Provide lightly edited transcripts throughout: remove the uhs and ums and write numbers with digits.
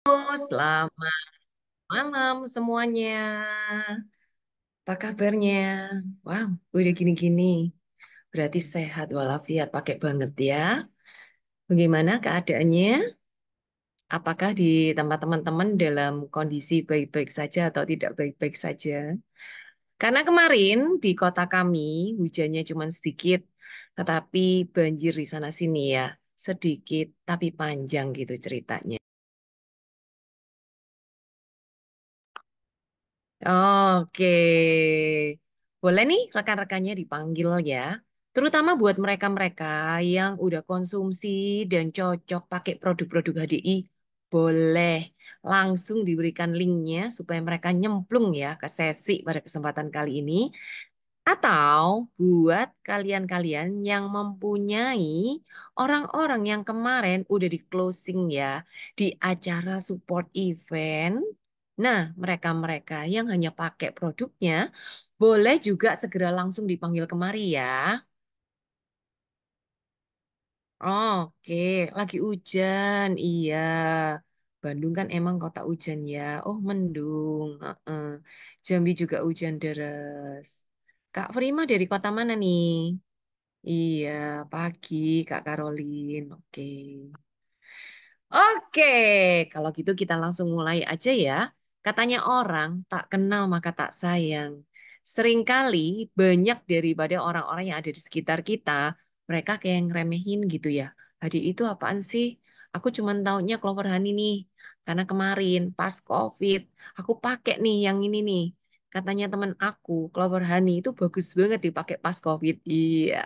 Selamat malam semuanya. Apa kabarnya? Wow, udah gini-gini. Berarti sehat walafiat pakai banget ya. Bagaimana keadaannya? Apakah di tempat teman-teman dalam kondisi baik-baik saja atau tidak baik-baik saja? Karena kemarin di kota kami hujannya cuma sedikit, tetapi banjir di sana sini ya. Sedikit tapi panjang gitu ceritanya. Oke, boleh nih rekan-rekannya dipanggil ya. Terutama buat mereka-mereka yang udah konsumsi dan cocok pakai produk-produk HDI, boleh langsung diberikan linknya supaya mereka nyemplung ya ke sesi pada kesempatan kali ini. Atau buat kalian-kalian yang mempunyai orang-orang yang kemarin udah di closing ya di acara support event. Nah, mereka-mereka yang hanya pakai produknya boleh juga segera langsung dipanggil kemari ya. Oke, lagi hujan. Iya. Bandung kan emang kota hujan ya. Oh, mendung. Heeh. Jambi juga hujan deras. Kak Frima dari kota mana nih? Iya, pagi Kak Karolin. Oke. Oke, kalau gitu kita langsung mulai aja ya. Katanya orang tak kenal maka tak sayang. Seringkali banyak daripada orang-orang yang ada di sekitar kita, mereka kayak ngeremehin gitu ya. Hadi itu apaan sih? Aku cuma taunya Clover Honey nih. Karena kemarin pas COVID, aku pakai nih yang ini nih. Katanya teman aku, Clover Honey itu bagus banget dipakai pas COVID. Iya.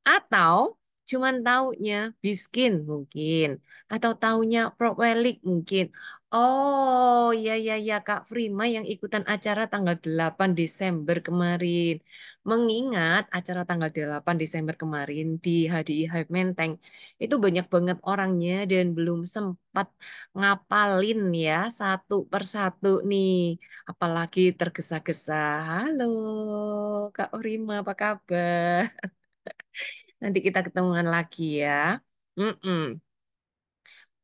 Atau cuman taunya Biskin mungkin. Atau taunya Propwelik mungkin. Oh, iya, iya, iya, Kak Frima yang ikutan acara tanggal 8 Desember kemarin. Mengingat acara tanggal 8 Desember kemarin di HDI Hive Menteng, itu banyak banget orangnya dan belum sempat ngapalin ya satu persatu nih. Apalagi tergesa-gesa. Halo, Kak Frima, apa kabar? Nanti kita ketemuan lagi ya. Mm-mm.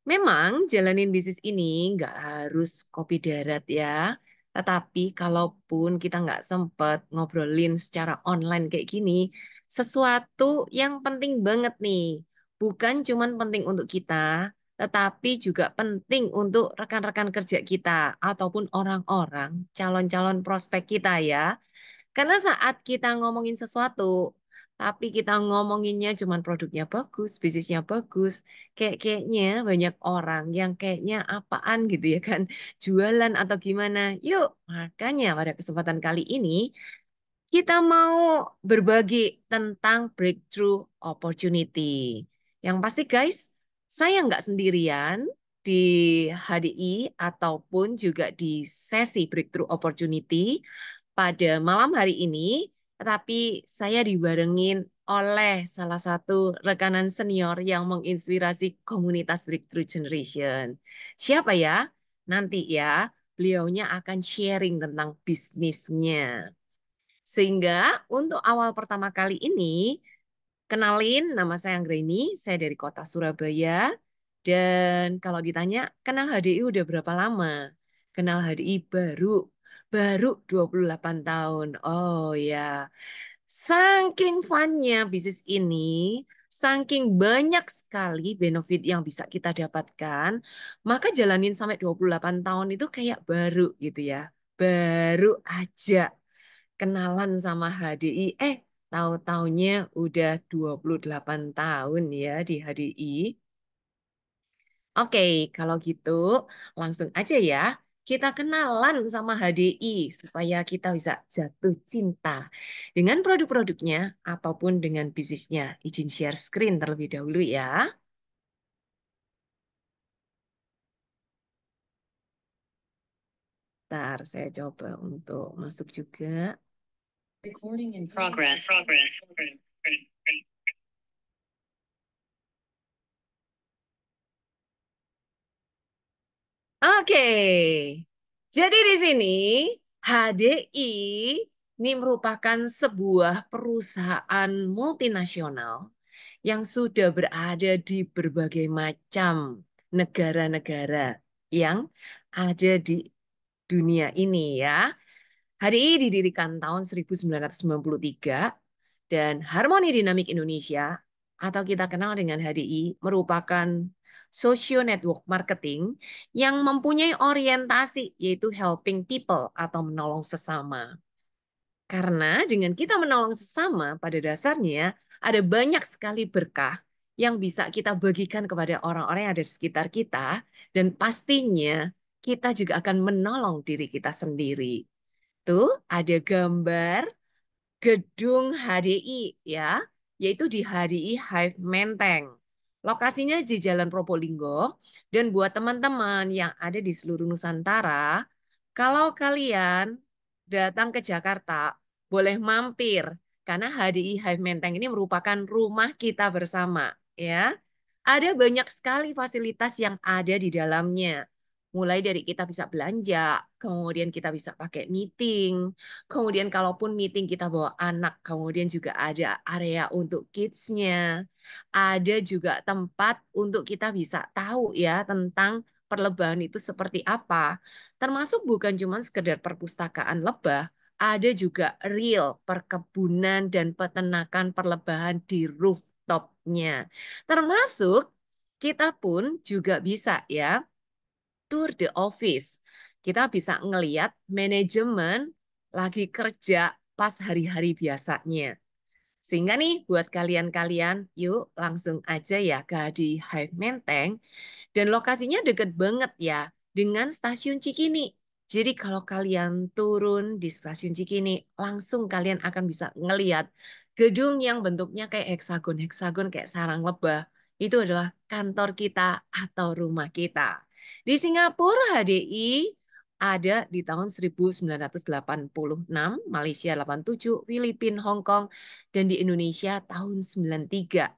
Memang jalanin bisnis ini nggak harus kopi darat ya. Tetapi kalaupun kita nggak sempet ngobrolin secara online kayak gini, sesuatu yang penting banget nih. Bukan cuman penting untuk kita, tetapi juga penting untuk rekan-rekan kerja kita ataupun orang-orang calon-calon prospek kita ya. Karena saat kita ngomongin sesuatu, tapi kita ngomonginnya cuman produknya bagus, bisnisnya bagus, kayaknya banyak orang yang kayaknya apaan gitu ya kan, jualan atau gimana. Yuk, makanya pada kesempatan kali ini kita mau berbagi tentang breakthrough opportunity. Yang pasti guys, saya nggak sendirian di HDI ataupun juga di sesi breakthrough opportunity pada malam hari ini, tetapi saya dibarengin oleh salah satu rekanan senior yang menginspirasi komunitas Breakthrough Generation. Siapa ya? Nanti ya, beliaunya akan sharing tentang bisnisnya. Sehingga untuk awal pertama kali ini, kenalin nama saya Anggreni, saya dari kota Surabaya. Dan kalau ditanya, kenal HDI udah berapa lama? Kenal HDI baru 28 tahun. Oh ya, saking funnya bisnis ini, saking banyak sekali benefit yang bisa kita dapatkan, maka jalanin sampai 28 tahun itu kayak baru gitu ya. Baru aja kenalan sama HDI. Tahu-taunya udah 28 tahun ya di HDI. Oke, kalau gitu langsung aja ya. Kita kenalan sama HDI supaya kita bisa jatuh cinta dengan produk-produknya ataupun dengan bisnisnya. Izin share screen terlebih dahulu ya. Ntar saya coba untuk masuk juga. Recording in progress. Oke, jadi di sini HDI ini merupakan sebuah perusahaan multinasional yang sudah berada di berbagai macam negara-negara yang ada di dunia ini ya. HDI didirikan tahun 1993 dan Harmoni Dinamik Indonesia atau kita kenal dengan HDI merupakan social network marketing yang mempunyai orientasi yaitu helping people atau menolong sesama. Karena dengan kita menolong sesama, pada dasarnya ada banyak sekali berkah yang bisa kita bagikan kepada orang-orang yang ada di sekitar kita, dan pastinya kita juga akan menolong diri kita sendiri. Tuh ada gambar gedung HDI ya, yaitu di HDI Hive Menteng. Lokasinya di Jalan Probolinggo, dan buat teman-teman yang ada di seluruh Nusantara, kalau kalian datang ke Jakarta, boleh mampir karena HDI Hive Menteng ini merupakan rumah kita bersama ya. Ada banyak sekali fasilitas yang ada di dalamnya. Mulai dari kita bisa belanja, kemudian kita bisa pakai meeting, kemudian kalaupun meeting kita bawa anak, kemudian juga ada area untuk kids-nya. Ada juga tempat untuk kita bisa tahu ya tentang perlebahan itu seperti apa. Termasuk bukan cuma sekedar perpustakaan lebah, ada juga real perkebunan dan peternakan perlebahan di rooftopnya. Termasuk kita pun juga bisa ya tour the office. Kita bisa ngeliat manajemen lagi kerja pas hari-hari biasanya. Sehingga nih buat kalian-kalian, yuk langsung aja ya ke di Hive Menteng dan lokasinya deket banget ya dengan stasiun Cikini. Jadi kalau kalian turun di stasiun Cikini, langsung kalian akan bisa ngeliat gedung yang bentuknya kayak heksagon-heksagon kayak sarang lebah. Itu adalah kantor kita atau rumah kita. Di Singapura HDI ada di tahun 1986, Malaysia 87, Filipina, Hong Kong, dan di Indonesia tahun 93.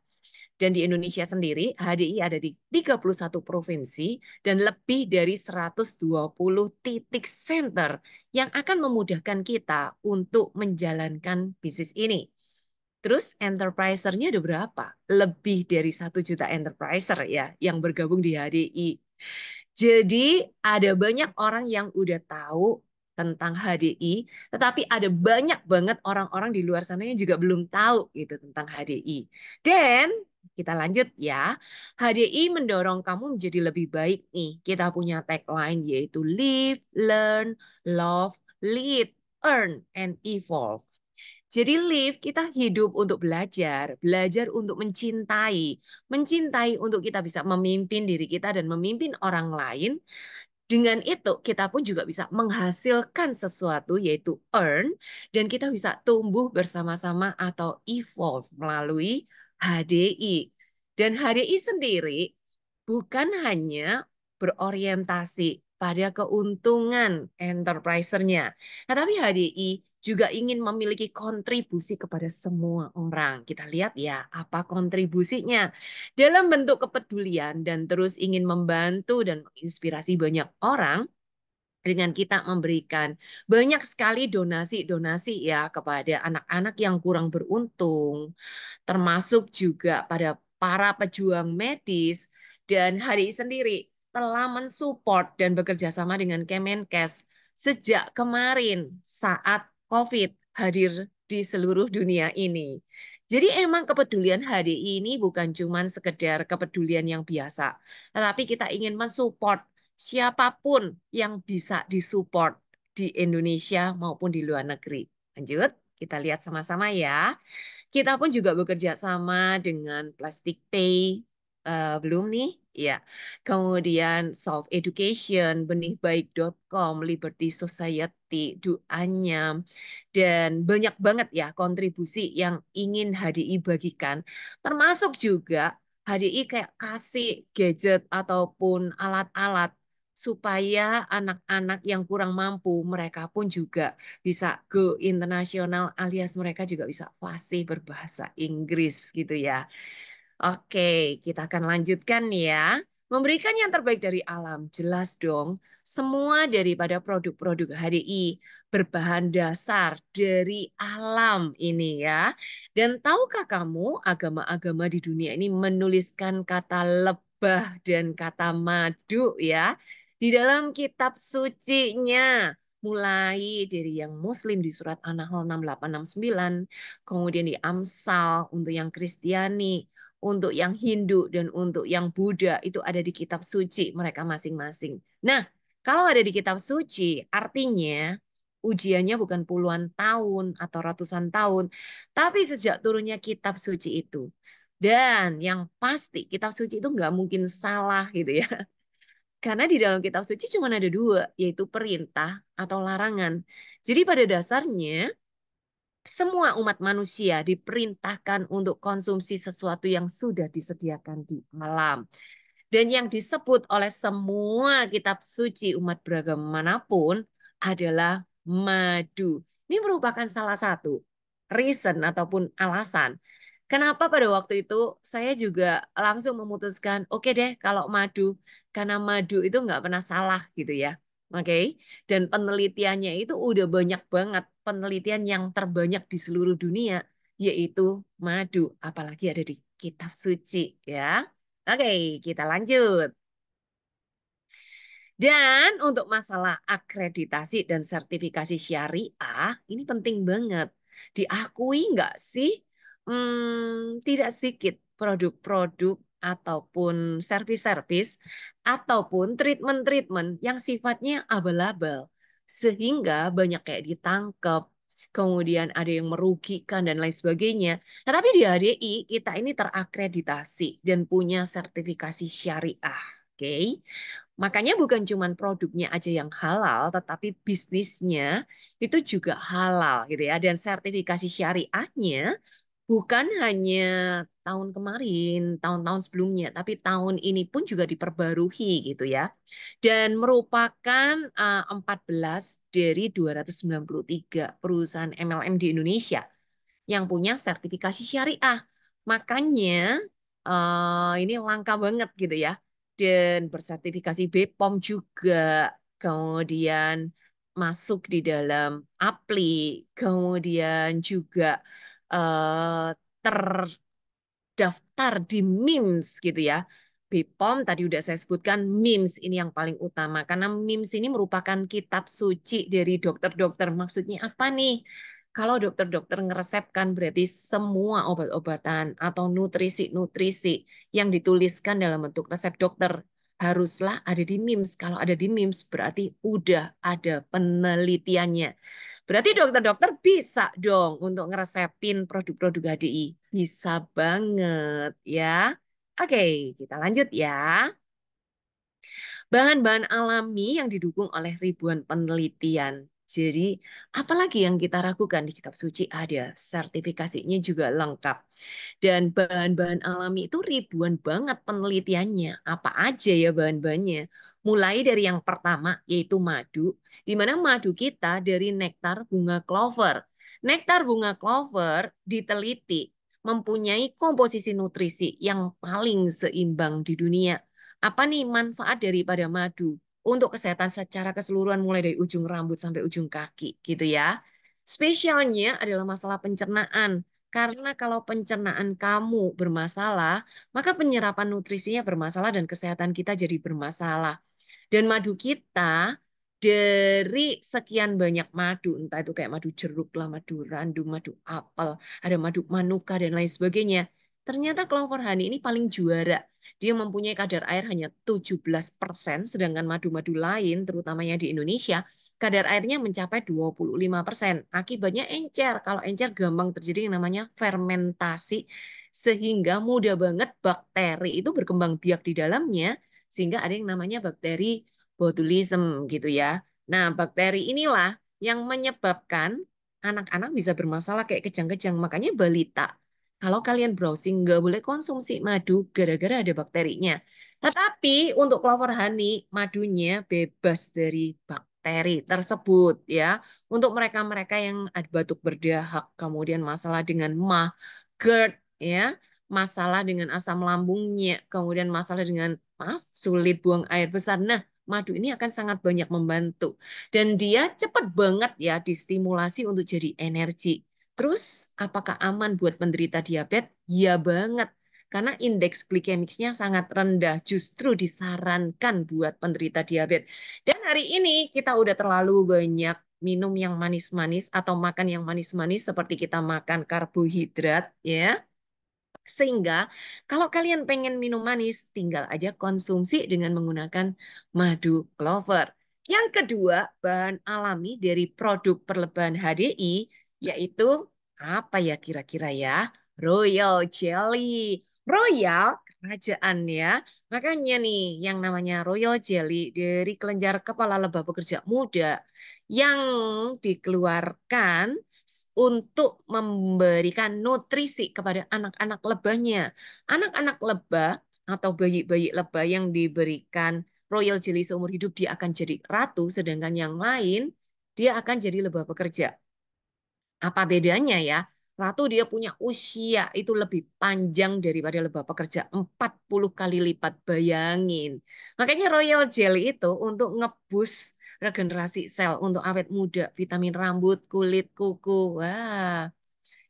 Dan di Indonesia sendiri, HDI ada di 31 provinsi dan lebih dari 120 titik center yang akan memudahkan kita untuk menjalankan bisnis ini. Terus enterpriser-nya ada berapa? Lebih dari 1 juta enterpriser ya yang bergabung di HDI. Jadi ada banyak orang yang udah tahu tentang HDI, tetapi ada banyak banget orang-orang di luar sana yang juga belum tahu gitu tentang HDI. Dan kita lanjut ya. HDI mendorong kamu menjadi lebih baik nih. Kita punya tagline yaitu Live, Learn, Love, Lead, Earn, and Evolve. Jadi live, kita hidup untuk belajar, belajar untuk mencintai, mencintai untuk kita bisa memimpin diri kita dan memimpin orang lain. Dengan itu, kita pun juga bisa menghasilkan sesuatu, yaitu earn, dan kita bisa tumbuh bersama-sama atau evolve melalui HDI. Dan HDI sendiri bukan hanya berorientasi pada keuntungan enterprisernya, tetapi HDI juga ingin memiliki kontribusi kepada semua orang. Kita lihat ya, apa kontribusinya dalam bentuk kepedulian dan terus ingin membantu dan menginspirasi banyak orang dengan kita memberikan banyak sekali donasi-donasi ya kepada anak-anak yang kurang beruntung, termasuk juga pada para pejuang medis, dan HDI sendiri telah mensupport dan bekerja sama dengan Kemenkes sejak kemarin saat COVID hadir di seluruh dunia ini. Jadi emang kepedulian HDI ini bukan cuma sekedar kepedulian yang biasa, tetapi kita ingin mensupport siapapun yang bisa disupport di Indonesia maupun di luar negeri. Lanjut, kita lihat sama-sama ya. Kita pun juga bekerja sama dengan Plastic Pay, belum nih? Ya. Kemudian Soft Education, benihbaik.com, Liberty Society, Duanyam, dan banyak banget ya kontribusi yang ingin HDI bagikan. Termasuk juga HDI kayak kasih gadget ataupun alat-alat supaya anak-anak yang kurang mampu mereka pun juga bisa go internasional alias mereka juga bisa fasih berbahasa Inggris gitu ya. Oke, kita akan lanjutkan ya. Memberikan yang terbaik dari alam, jelas dong. Semua daripada produk-produk HDI berbahan dasar dari alam ini ya. Dan tahukah kamu agama-agama di dunia ini menuliskan kata dan kata madu ya. Di dalam kitab sucinya, mulai dari yang Muslim di surat An-Nahl 6869, kemudian di Amsal untuk yang Kristiani, untuk yang Hindu dan untuk yang Buddha itu ada di kitab suci mereka masing-masing. Nah, kalau ada di kitab suci, artinya ujiannya bukan puluhan tahun atau ratusan tahun, tapi sejak turunnya kitab suci itu. Dan yang pasti kitab suci itu nggak mungkin salah gitu ya. Karena di dalam kitab suci cuma ada dua, yaitu perintah atau larangan. Jadi pada dasarnya semua umat manusia diperintahkan untuk konsumsi sesuatu yang sudah disediakan di alam. Dan yang disebut oleh semua kitab suci umat beragama manapun adalah madu. Ini merupakan salah satu reason ataupun alasan kenapa pada waktu itu saya juga langsung memutuskan, oke deh kalau madu, karena madu itu nggak pernah salah gitu ya. Oke, dan penelitiannya itu udah banyak banget, penelitian yang terbanyak di seluruh dunia, yaitu madu, apalagi ada di kitab suci ya. Oke, kita lanjut. Dan untuk masalah akreditasi dan sertifikasi syariah, ini penting banget. Diakui nggak sih? Tidak sedikit produk-produk ataupun servis-servis ataupun treatment-treatment yang sifatnya abal-abal. Sehingga banyak kayak ditangkap, kemudian ada yang merugikan dan lain sebagainya. Nah, tapi di HDI kita ini terakreditasi dan punya sertifikasi syariah. Oke. Makanya bukan cuma produknya aja yang halal, tetapi bisnisnya itu juga halal gitu ya. Dan sertifikasi syariahnya bukan hanya tahun kemarin, tahun-tahun sebelumnya, tapi tahun ini pun juga diperbarui gitu ya. Dan merupakan 14 dari 293 perusahaan MLM di Indonesia yang punya sertifikasi syariah. Makanya ini langka banget gitu ya. Dan bersertifikasi BPOM juga. Kemudian masuk di dalam APLI. Kemudian juga eh, terdaftar di MIMS gitu ya. BPOM tadi udah saya sebutkan, MIMS ini yang paling utama karena MIMS ini merupakan kitab suci dari dokter-dokter. Maksudnya apa nih? Kalau dokter-dokter ngeresepkan berarti semua obat-obatan atau nutrisi-nutrisi yang dituliskan dalam bentuk resep dokter haruslah ada di MIMS. Kalau ada di MIMS berarti udah ada penelitiannya. Berarti dokter-dokter bisa dong untuk ngeresepin produk-produk HDI. Bisa banget ya. Oke, kita lanjut ya. Bahan-bahan alami yang didukung oleh ribuan penelitian. Jadi, apalagi yang kita ragukan di kitab suci ada, sertifikasinya juga lengkap. Dan bahan-bahan alami itu ribuan banget penelitiannya. Apa aja ya bahan-bahannya? Mulai dari yang pertama, yaitu madu, di mana madu kita dari nektar bunga clover. Nektar bunga clover diteliti mempunyai komposisi nutrisi yang paling seimbang di dunia. Apa nih manfaat daripada madu untuk kesehatan secara keseluruhan mulai dari ujung rambut sampai ujung kaki gitu ya. Spesialnya adalah masalah pencernaan. Karena kalau pencernaan kamu bermasalah, maka penyerapan nutrisinya bermasalah dan kesehatan kita jadi bermasalah. Dan madu kita dari sekian banyak madu, entah itu kayak madu jeruk lah, madu randu, madu apel, ada madu manuka dan lain sebagainya. Ternyata clover honey ini paling juara. Dia mempunyai kadar air hanya 17%, sedangkan madu-madu lain, terutamanya di Indonesia, kadar airnya mencapai 25%. Akibatnya encer. Kalau encer gampang terjadi yang namanya fermentasi, sehingga mudah banget bakteri itu berkembang biak di dalamnya, sehingga ada yang namanya bakteri botulism gitu ya. Nah, bakteri inilah yang menyebabkan anak-anak bisa bermasalah kayak kejang-kejang. Makanya balita, kalau kalian browsing nggak boleh konsumsi madu gara-gara ada bakterinya. Tetapi untuk clover honey, madunya bebas dari bakteri tersebut ya. Untuk mereka-mereka yang ada batuk berdahak, kemudian masalah dengan MAH, GERD ya, masalah dengan asam lambungnya, kemudian masalah dengan maaf sulit buang air besar. Nah, madu ini akan sangat banyak membantu dan dia cepat banget ya distimulasi untuk jadi energi. Terus apakah aman buat penderita diabetes? Ya banget. karena indeks glikemiknya sangat rendah, justru disarankan buat penderita diabetes. Dan hari ini kita udah terlalu banyak minum yang manis-manis atau makan yang manis-manis seperti kita makan karbohidrat ya. Sehingga kalau kalian pengen minum manis, tinggal aja konsumsi dengan menggunakan madu clover. Yang kedua, bahan alami dari produk perlebahan HDI, yaitu apa ya kira-kira ya? Royal Jelly. Royal, kerajaan ya. Makanya nih, yang namanya Royal Jelly dari kelenjar kepala lebah pekerja muda yang dikeluarkan untuk memberikan nutrisi kepada anak-anak lebahnya. Anak-anak lebah atau bayi-bayi lebah yang diberikan Royal Jelly seumur hidup dia akan jadi ratu, sedangkan yang lain dia akan jadi lebah pekerja. Apa bedanya ya? Ratu dia punya usia itu lebih panjang daripada lebah pekerja 40 kali lipat. Bayangin. Makanya Royal Jelly itu untuk ngebus regenerasi sel untuk awet muda, vitamin rambut, kulit, kuku. Wah,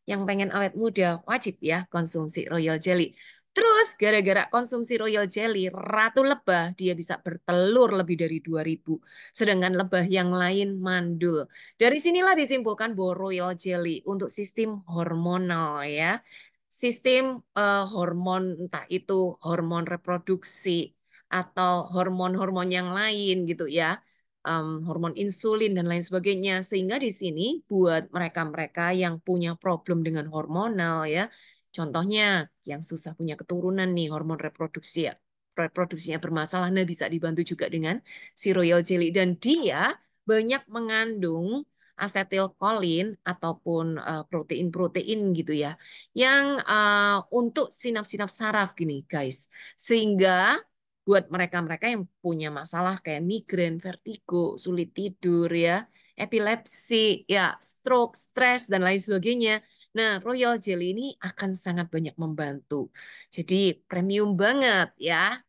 yang pengen awet muda wajib ya konsumsi Royal Jelly. Terus gara-gara konsumsi Royal Jelly, ratu lebah dia bisa bertelur lebih dari 2.000. Sedangkan lebah yang lain mandul. Dari sinilah disimpulkan bahwa Royal Jelly untuk sistem hormonal ya. Sistem hormon entah itu hormon reproduksi atau hormon-hormon yang lain gitu ya, hormon insulin dan lain sebagainya. Sehingga di sini buat mereka-mereka yang punya problem dengan hormonal ya, contohnya yang susah punya keturunan nih, hormon reproduksi ya, reproduksinya bermasalah, nah bisa dibantu juga dengan si Royal Jelly. Dan dia banyak mengandung asetilkolin ataupun protein-protein gitu ya, yang untuk sinaps-sinaps saraf gini guys. Sehingga buat mereka-mereka yang punya masalah kayak migrain, vertigo, sulit tidur ya, epilepsi, ya, stroke, stres dan lain sebagainya. Nah, Royal Jelly ini akan sangat banyak membantu. Jadi premium banget ya.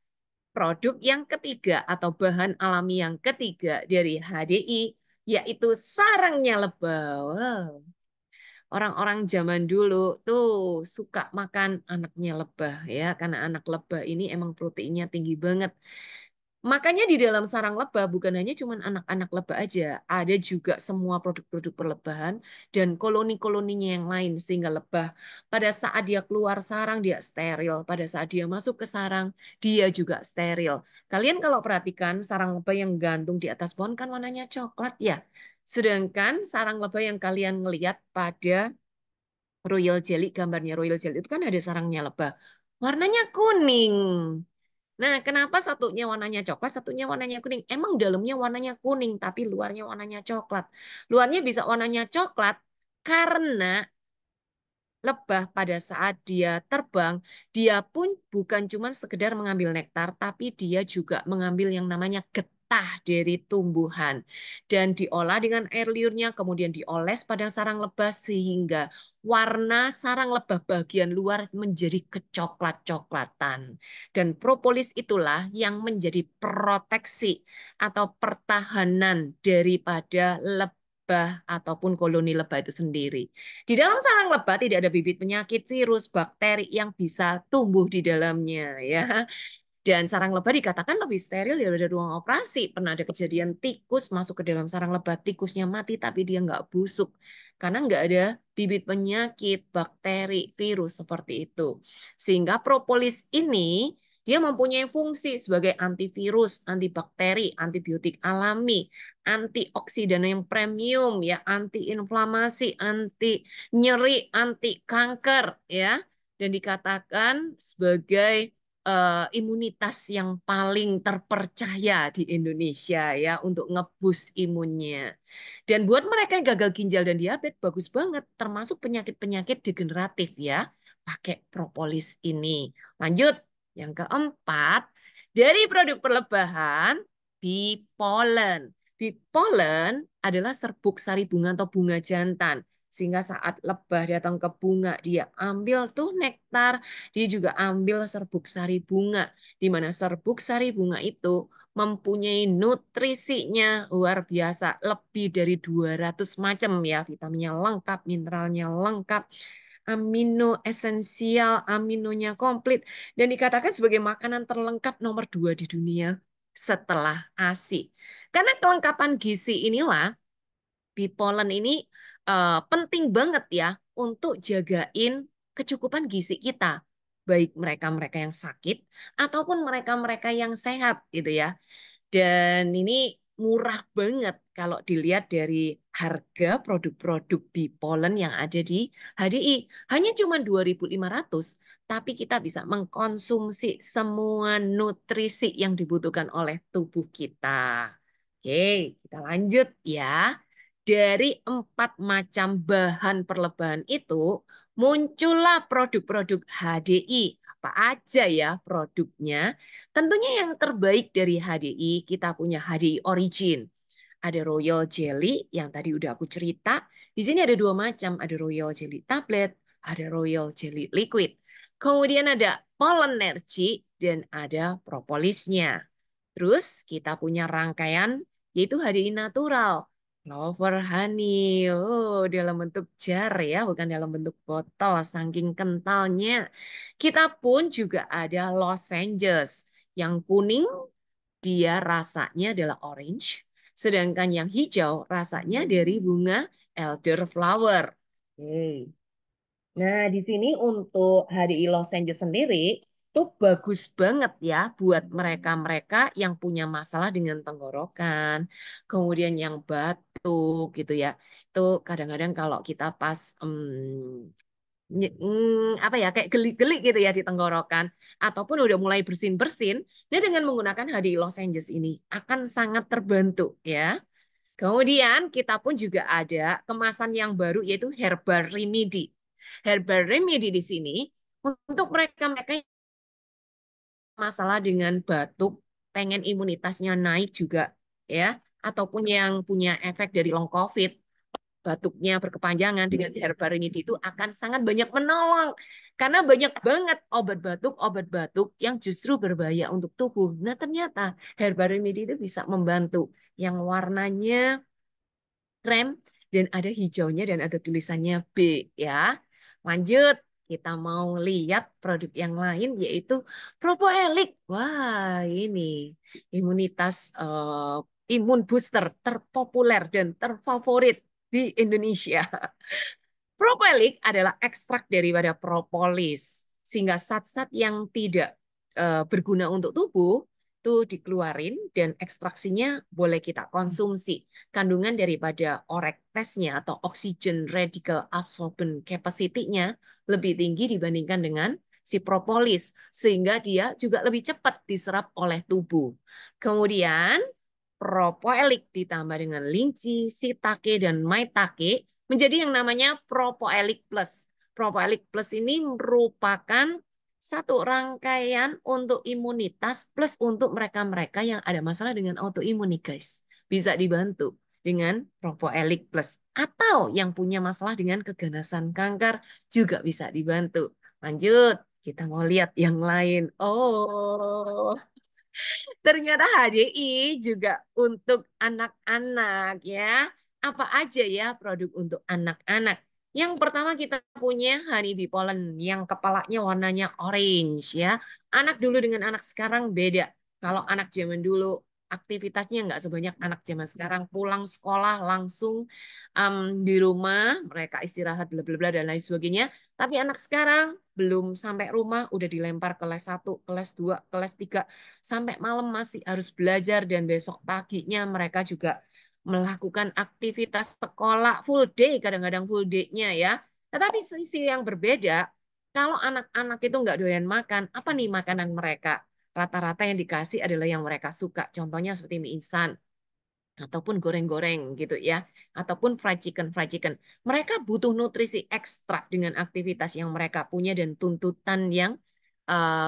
Produk yang ketiga atau bahan alami yang ketiga dari HDI yaitu sarangnya lebah. Wow. Orang-orang zaman dulu tuh suka makan anaknya lebah ya, karena anak lebah ini emang proteinnya tinggi banget. Makanya di dalam sarang lebah bukan hanya cuma anak-anak lebah aja, ada juga semua produk-produk perlebahan dan koloni-koloninya yang lain, sehingga lebah pada saat dia keluar sarang dia steril, pada saat dia masuk ke sarang dia juga steril. Kalian kalau perhatikan sarang lebah yang gantung di atas pohon kan warnanya coklat ya. Sedangkan sarang lebah yang kalian ngelihat pada Royal Jelly, gambarnya Royal Jelly itu kan ada sarangnya lebah. Warnanya kuning. Nah, kenapa satunya warnanya coklat, satunya warnanya kuning? Emang dalamnya warnanya kuning, tapi luarnya warnanya coklat. Luarnya bisa warnanya coklat karena lebah pada saat dia terbang, dia pun bukan cuma sekedar mengambil nektar, tapi dia juga mengambil yang namanya getah dari tumbuhan. Dan diolah dengan air liurnya, kemudian dioles pada sarang lebah sehingga warna sarang lebah bagian luar menjadi kecoklat-coklatan. Dan propolis itulah yang menjadi proteksi atau pertahanan daripada lebah ataupun koloni lebah itu sendiri. Di dalam sarang lebah tidak ada bibit penyakit, virus, bakteri yang bisa tumbuh di dalamnya ya. Dan sarang lebah dikatakan lebih steril daripada ruang operasi. Pernah ada kejadian tikus masuk ke dalam sarang lebah, tikusnya mati tapi dia nggak busuk. Karena nggak ada bibit penyakit, bakteri, virus seperti itu. Sehingga propolis ini dia mempunyai fungsi sebagai antivirus, antibakteri, antibiotik alami, antioksidan yang premium, ya, anti-inflamasi, anti nyeri, anti kanker, ya, dan dikatakan sebagai imunitas yang paling terpercaya di Indonesia ya untuk ngebus imunnya. Dan buat mereka yang gagal ginjal dan diabetes bagus banget, termasuk penyakit-penyakit degeneratif ya, pakai propolis ini. Lanjut, yang keempat, dari produk perlebahan di polen. Di polen adalah serbuk sari bunga atau bunga jantan. Sehingga saat lebah datang ke bunga, dia ambil tuh nektar, dia juga ambil serbuk sari bunga, di mana serbuk sari bunga itu mempunyai nutrisinya luar biasa, lebih dari 200 macam ya, vitaminnya lengkap, mineralnya lengkap, amino esensial, aminonya komplit, dan dikatakan sebagai makanan terlengkap nomor 2 di dunia setelah ASI. Karena kelengkapan gizi inilah Bipolen ini penting banget ya untuk jagain kecukupan gizi kita. Baik mereka-mereka yang sakit ataupun mereka-mereka yang sehat gitu ya. Dan ini murah banget kalau dilihat dari harga produk-produk Bipolen yang ada di HDI. Hanya cuma 2.500, tapi kita bisa mengkonsumsi semua nutrisi yang dibutuhkan oleh tubuh kita. Oke, kita lanjut ya. Dari 4 macam bahan perlebahan itu, muncullah produk-produk HDI. Apa aja ya produknya? Tentunya yang terbaik dari HDI, kita punya HDI Origin. Ada Royal Jelly yang tadi udah aku cerita. Di sini ada 2 macam, ada Royal Jelly tablet, ada Royal Jelly liquid. Kemudian ada Pollen Energy dan ada propolisnya. Terus kita punya rangkaian yaitu HDI natural. Clover honey, oh dalam bentuk jar ya, bukan dalam bentuk botol, saking kentalnya. Kita pun juga ada lozenges. Yang kuning dia rasanya adalah orange, sedangkan yang hijau rasanya dari bunga elderflower. Oke. Nah, di sini untuk HDI Los Angeles sendiri itu bagus banget ya buat mereka-mereka yang punya masalah dengan tenggorokan, kemudian yang batuk gitu ya. Itu kadang-kadang kalau kita pas apa ya kayak geli-geli gitu ya di tenggorokan ataupun udah mulai bersin-bersin, dia dengan menggunakan HDI Los Angeles ini akan sangat terbantu ya. Kemudian kita pun juga ada kemasan yang baru yaitu Herbal Remedy. Herbal Remedy di sini untuk mereka-mereka yang masalah dengan batuk, pengen imunitasnya naik juga ya, ataupun yang punya efek dari long COVID, batuknya berkepanjangan dengan herbal remedy itu akan sangat banyak menolong. Karena banyak banget obat batuk yang justru berbahaya untuk tubuh. Nah, ternyata herbal remedy itu bisa membantu. Yang warnanya krem dan ada hijaunya dan ada tulisannya B ya. Lanjut, kita mau lihat produk yang lain yaitu Propoelik. Wah, ini imunitas imun booster terpopuler dan terfavorit di Indonesia. Propolik adalah ekstrak daripada propolis, sehingga zat-zat yang tidak berguna untuk tubuh itu dikeluarin dan ekstraksinya boleh kita konsumsi. Kandungan daripada orektesnya atau oxygen radical absorbent capacity-nya lebih tinggi dibandingkan dengan si propolis, sehingga dia juga lebih cepat diserap oleh tubuh. Kemudian propoelik ditambah dengan linci, shiitake, dan maitake menjadi yang namanya Propoelik Plus. Propoelik Plus ini merupakan satu rangkaian untuk imunitas plus untuk mereka-mereka yang ada masalah dengan autoimun nih guys. Bisa dibantu dengan Propoelik Plus. Atau yang punya masalah dengan keganasan kanker juga bisa dibantu. Lanjut, kita mau lihat yang lain. Oh, ternyata HDI juga untuk anak-anak ya. Apa aja ya produk untuk anak-anak? Yang pertama kita punya Honeybee Pollen yang kepalanya warnanya orange ya. Anak dulu dengan anak sekarang beda. Kalau anak zaman dulu aktivitasnya nggak sebanyak anak zaman sekarang. Pulang sekolah langsung di rumah, mereka istirahat bla bla bla dan lain sebagainya. Tapi anak sekarang belum sampai rumah udah dilempar kelas 1, kelas 2, kelas 3 sampai malam masih harus belajar dan besok paginya mereka juga melakukan aktivitas sekolah full day, kadang-kadang full day-nya ya. Tetapi sisi yang berbeda, kalau anak-anak itu nggak doyan makan, apa nih makanan mereka? Rata-rata yang dikasih adalah yang mereka suka. Contohnya seperti mie instan ataupun goreng-goreng gitu ya, ataupun fried chicken. Mereka butuh nutrisi ekstra dengan aktivitas yang mereka punya dan tuntutan yang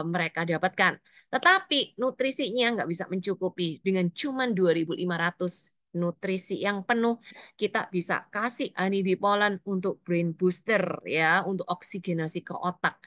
mereka dapatkan. Tetapi nutrisinya nggak bisa mencukupi dengan cuma 2.500 nutrisi yang penuh. Kita bisa kasih honeybee pollen untuk brain booster ya, untuk oksigenasi ke otak.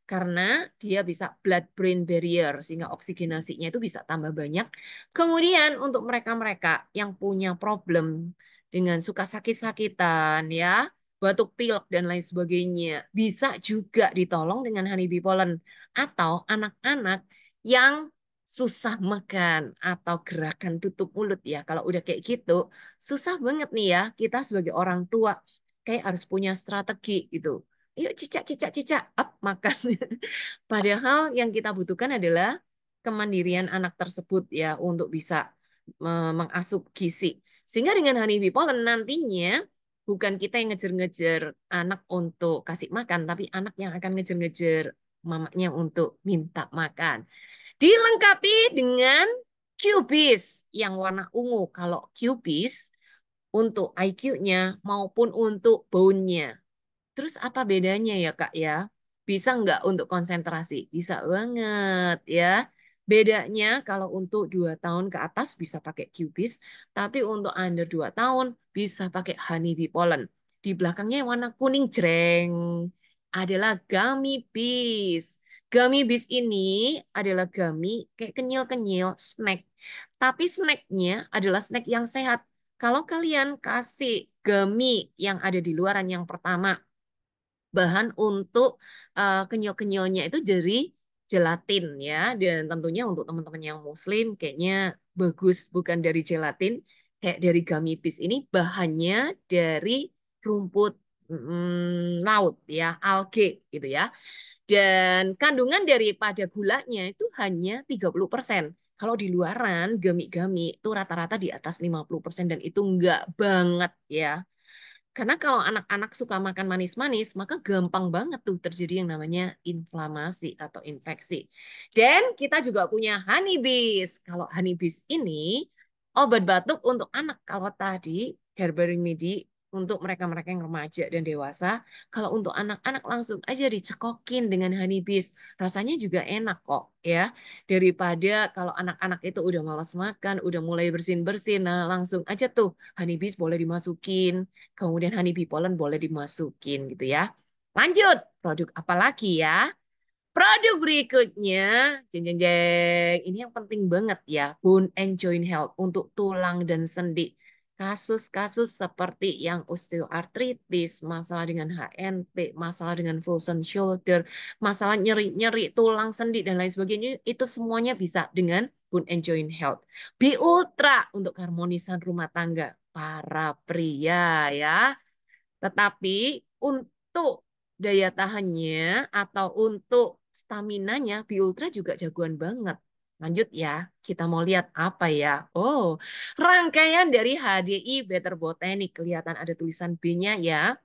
Karena dia bisa blood brain barrier sehingga oksigenasinya itu bisa tambah banyak. Kemudian untuk mereka-mereka yang punya problem dengan suka sakit-sakitan ya, batuk pilek dan lain sebagainya. Bisa juga ditolong dengan honeybee pollen. Atau anak-anak yang susah makan atau gerakan tutup mulut ya. Kalau udah kayak gitu, susah banget nih ya kita sebagai orang tua kayak harus punya strategi gitu. Yuk cicak cicak cicak up makan. Padahal yang kita butuhkan adalah kemandirian anak tersebut ya untuk bisa mengasup gizi. Sehingga dengan honeybee pollen nantinya bukan kita yang ngejar-ngejar anak untuk kasih makan, tapi anak yang akan ngejar-ngejar mamanya untuk minta makan. Dilengkapi dengan Cubis yang warna ungu. Kalau Cubis untuk IQ-nya maupun untuk bone-nya. Terus apa bedanya ya Kak ya? Bisa nggak untuk konsentrasi? Bisa banget ya. Bedanya kalau untuk 2 tahun ke atas bisa pakai Cubis, tapi untuk under 2 tahun bisa pakai Honeybee Pollen. Di belakangnya yang warna kuning jreng adalah Gummy Bees. Gummy Bees ini adalah gummy kayak kenyil-kenyil snack. Tapi snacknya adalah snack yang sehat. Kalau kalian kasih gummy yang ada di luaran yang pertama, bahan untuk kenyal-kenyalnya itu dari gelatin ya. Dan tentunya untuk teman-teman yang muslim kayaknya bagus bukan dari gelatin, kayak dari gummy bees ini bahannya dari rumput laut ya, alge gitu ya. Dan kandungan daripada gulanya itu hanya 30%. Kalau di luaran gami-gami itu rata-rata di atas 50% dan itu enggak banget ya. Karena kalau anak-anak suka makan manis-manis, maka gampang banget tuh terjadi yang namanya inflamasi atau infeksi. Dan kita juga punya honeybees. Kalau honeybees ini obat batuk untuk anak. Kalau tadi herbal remedy untuk mereka-mereka yang remaja dan dewasa. Kalau untuk anak-anak langsung aja dicekokin dengan honeybees. Rasanya juga enak kok ya. Daripada kalau anak-anak itu udah malas makan, udah mulai bersin-bersin, nah langsung aja tuh honeybees boleh dimasukin. Kemudian honeybee pollen boleh dimasukin gitu ya. Lanjut, produk apa lagi ya? Produk berikutnya, jeng jeng jeng, ini yang penting banget ya, bone and joint health untuk tulang dan sendi. Kasus-kasus seperti yang osteoartritis, masalah dengan HNP, masalah dengan frozen shoulder, masalah nyeri-nyeri tulang sendi dan lain sebagainya, itu semuanya bisa dengan bone and joint health. B Ultra untuk keharmonisan rumah tangga para pria ya. Tetapi untuk daya tahannya atau untuk staminanya, Bi-Ultra juga jagoan banget. Lanjut ya, kita mau lihat apa ya? Oh, rangkaian dari HDI Better Botanic. Kelihatan ada tulisan B-nya ya.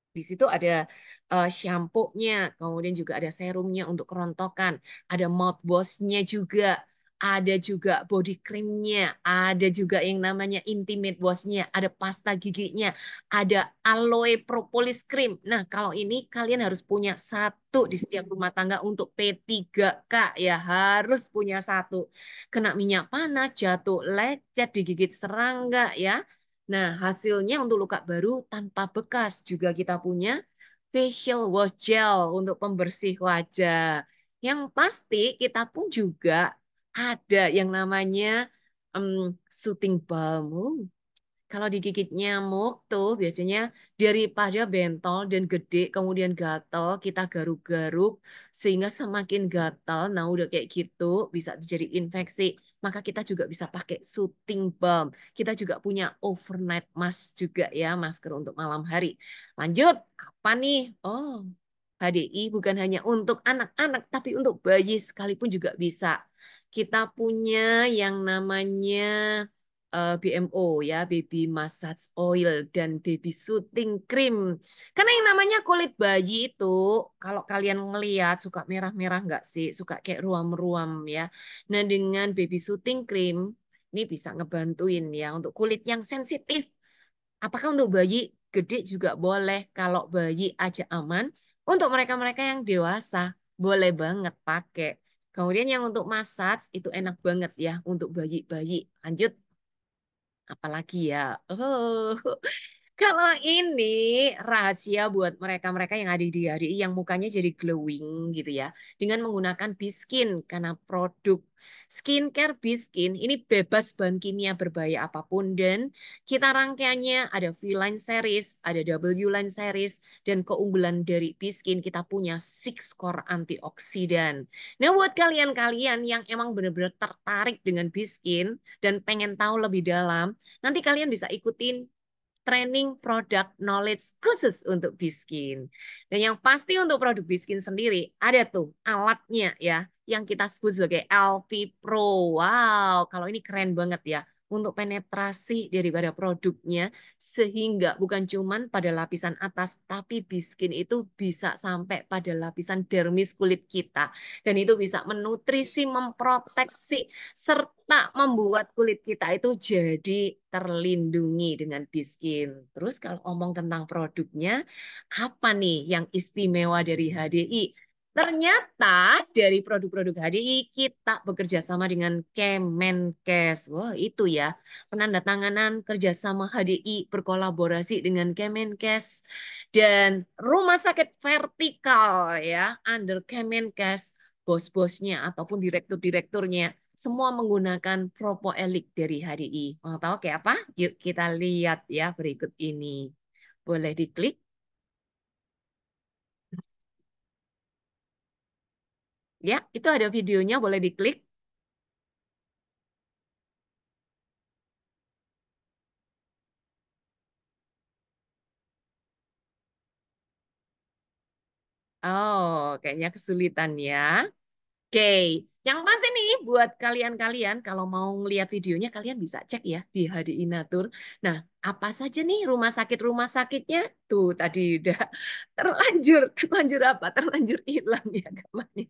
Di situ ada shampoo-nya, kemudian juga ada serumnya untuk kerontokan, ada mouthwash-nya juga, ada juga body cream-nya, ada juga yang namanya intimate wash-nya, ada pasta giginya, ada aloe propolis cream. Nah, kalau ini kalian harus punya satu di setiap rumah tangga untuk P3K ya, harus punya satu. Kena minyak panas, jatuh lecet, digigit serangga ya. Nah, hasilnya untuk luka baru tanpa bekas juga kita punya facial wash gel untuk pembersih wajah. Yang pasti kita pun juga ada yang namanya soothing balm. Kalau digigit nyamuk tuh biasanya daripada bentol dan gede kemudian gatal kita garuk-garuk sehingga semakin gatal. Nah udah kayak gitu bisa terjadi infeksi. Maka kita juga bisa pakai soothing balm. Kita juga punya overnight mask juga ya, masker untuk malam hari. Lanjut, apa nih? Oh, HDI bukan hanya untuk anak-anak tapi untuk bayi sekalipun juga bisa. Kita punya yang namanya BMO ya, baby massage oil dan baby soothing cream. Karena yang namanya kulit bayi itu kalau kalian ngelihat suka merah-merah nggak sih? Suka kayak ruam-ruam ya. Nah, dengan baby soothing cream ini bisa ngebantuin ya untuk kulit yang sensitif. Apakah untuk bayi gede juga boleh? Kalau bayi aja aman. Untuk mereka-mereka yang dewasa boleh banget pakai. Kemudian yang untuk massage itu enak banget ya untuk bayi-bayi. Lanjut apalagi ya? Oh, Kalau ini rahasia buat mereka-mereka yang ada di HDI yang mukanya jadi glowing gitu ya. Dengan menggunakan Biskin karena produk skincare Biskin ini bebas bahan kimia berbahaya apapun dan kita rangkaiannya ada V-line series, ada W-line series dan keunggulan dari Biskin kita punya six core antioksidan. Nah, buat kalian-kalian yang emang benar-benar tertarik dengan Biskin dan pengen tahu lebih dalam, nanti kalian bisa ikutin training product knowledge khusus untuk Biskin. Dan yang pasti untuk produk Biskin sendiri ada tuh alatnya ya yang kita sebut sebagai LV Pro. Wow, kalau ini keren banget ya untuk penetrasi daripada produknya sehingga bukan cuman pada lapisan atas tapi Biskin itu bisa sampai pada lapisan dermis kulit kita dan itu bisa menutrisi, memproteksi serta membuat kulit kita itu jadi terlindungi dengan Biskin. Terus kalau ngomong tentang produknya, apa nih yang istimewa dari HDI? Ternyata dari produk-produk HDI kita bekerja sama dengan Kemenkes. Wah, itu ya. Penandatanganan kerjasama HDI berkolaborasi dengan Kemenkes dan rumah sakit vertikal ya under Kemenkes, bos-bosnya ataupun direktur-direkturnya semua menggunakan propoelik dari HDI. Mau tahu kayak apa? Yuk kita lihat ya berikut ini. Boleh diklik. Ya, itu ada videonya, boleh diklik. Oh, kayaknya kesulitan ya. Oke, yang pasti nih buat kalian-kalian kalau mau ngelihat videonya kalian bisa cek ya di HDI Natur. Nah, apa saja nih rumah sakitnya? Tuh tadi udah terlanjur, terlanjur apa? Terlanjur hilang ya gambarnya.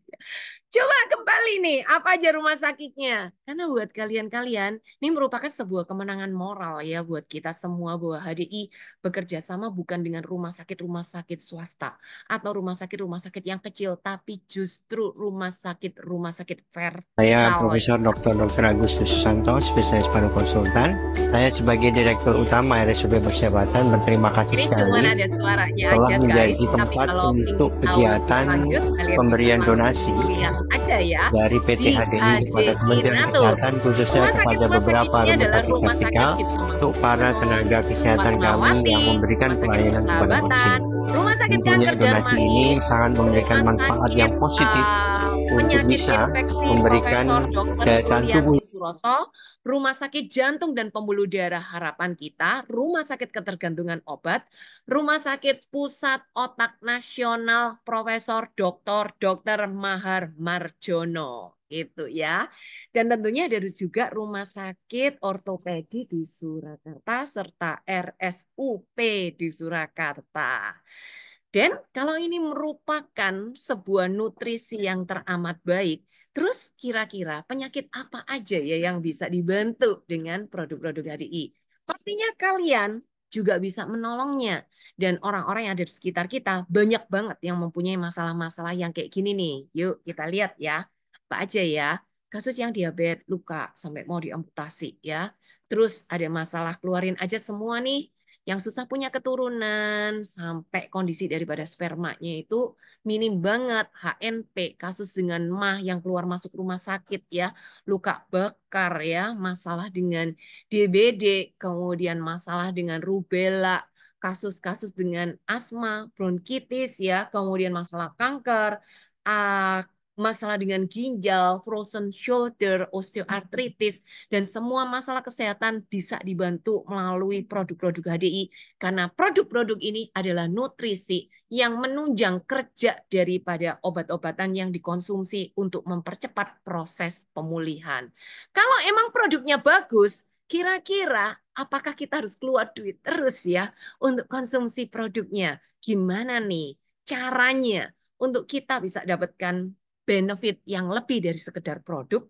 Coba kembali nih, apa aja rumah sakitnya? Karena buat kalian-kalian, ini merupakan sebuah kemenangan moral ya buat kita semua bahwa HDI bekerja sama bukan dengan rumah sakit swasta atau rumah sakit yang kecil, tapi justru rumah sakit Saya vertikal ya. Profesor Dr. Agustus Susanto, spesialis paru konsultan. Saya sebagai Direktur Utama RSUP Persahabatan berterima kasih Ini cuma sekali ada suaranya telah aja guys, menjadi tapi tempat kalau untuk ingin tahu lebih kegiatan lanjut, kalian bisa pemberian langsung donasi lihat aja ya dari PT di HDI kepada HDI Kementerian Natur. Kesehatan, khususnya kepada Rumah sakit beberapa ini rumah adalah sakit rumah sakit vertikal Cipto untuk para Mangunkusumo, tenaga kesehatan kami Fatmawati, yang memberikan Rumah Sakit pelayanan kepada Persahabatan, pasien. Rumah Sakit Tentunya Kanker donasi ini Darmais, sangat memberikan Rumah manfaat Sakit yang positif untuk Penyakit bisa Infeksi memberikan Profesor Dr. daya tahan tubuh. Sulianti Suroso, Rumah Sakit Jantung dan Pembuluh Darah Harapan Kita, Rumah Sakit Ketergantungan Obat, Rumah Sakit Pusat Otak Nasional Profesor Dr. Mahar Marjono. Gitu ya. Dan tentunya ada juga Rumah Sakit Ortopedi di Surakarta serta RSUP di Surakarta. Dan kalau ini merupakan sebuah nutrisi yang teramat baik, terus kira-kira penyakit apa aja ya yang bisa dibantu dengan produk-produk HDI? Pastinya kalian juga bisa menolongnya. Dan orang-orang yang ada di sekitar kita banyak banget yang mempunyai masalah-masalah yang kayak gini nih. Yuk kita lihat ya. Apa aja ya? Kasus yang diabetes, luka sampai mau diamputasi ya. Terus ada masalah keluarin aja semua nih yang susah punya keturunan sampai kondisi daripada spermanya itu minim banget, HNP, kasus dengan mah yang keluar masuk rumah sakit ya, luka bakar ya, masalah dengan DBD, kemudian masalah dengan rubella, kasus-kasus dengan asma, bronkitis ya, kemudian masalah kanker, ah, masalah dengan ginjal, frozen shoulder, osteoartritis, dan semua masalah kesehatan bisa dibantu melalui produk-produk HDI karena produk-produk ini adalah nutrisi yang menunjang kerja daripada obat-obatan yang dikonsumsi untuk mempercepat proses pemulihan. Kalau emang produknya bagus, kira-kira apakah kita harus keluar duit terus ya untuk konsumsi produknya? Gimana nih caranya untuk kita bisa dapatkan benefit yang lebih dari sekedar produk,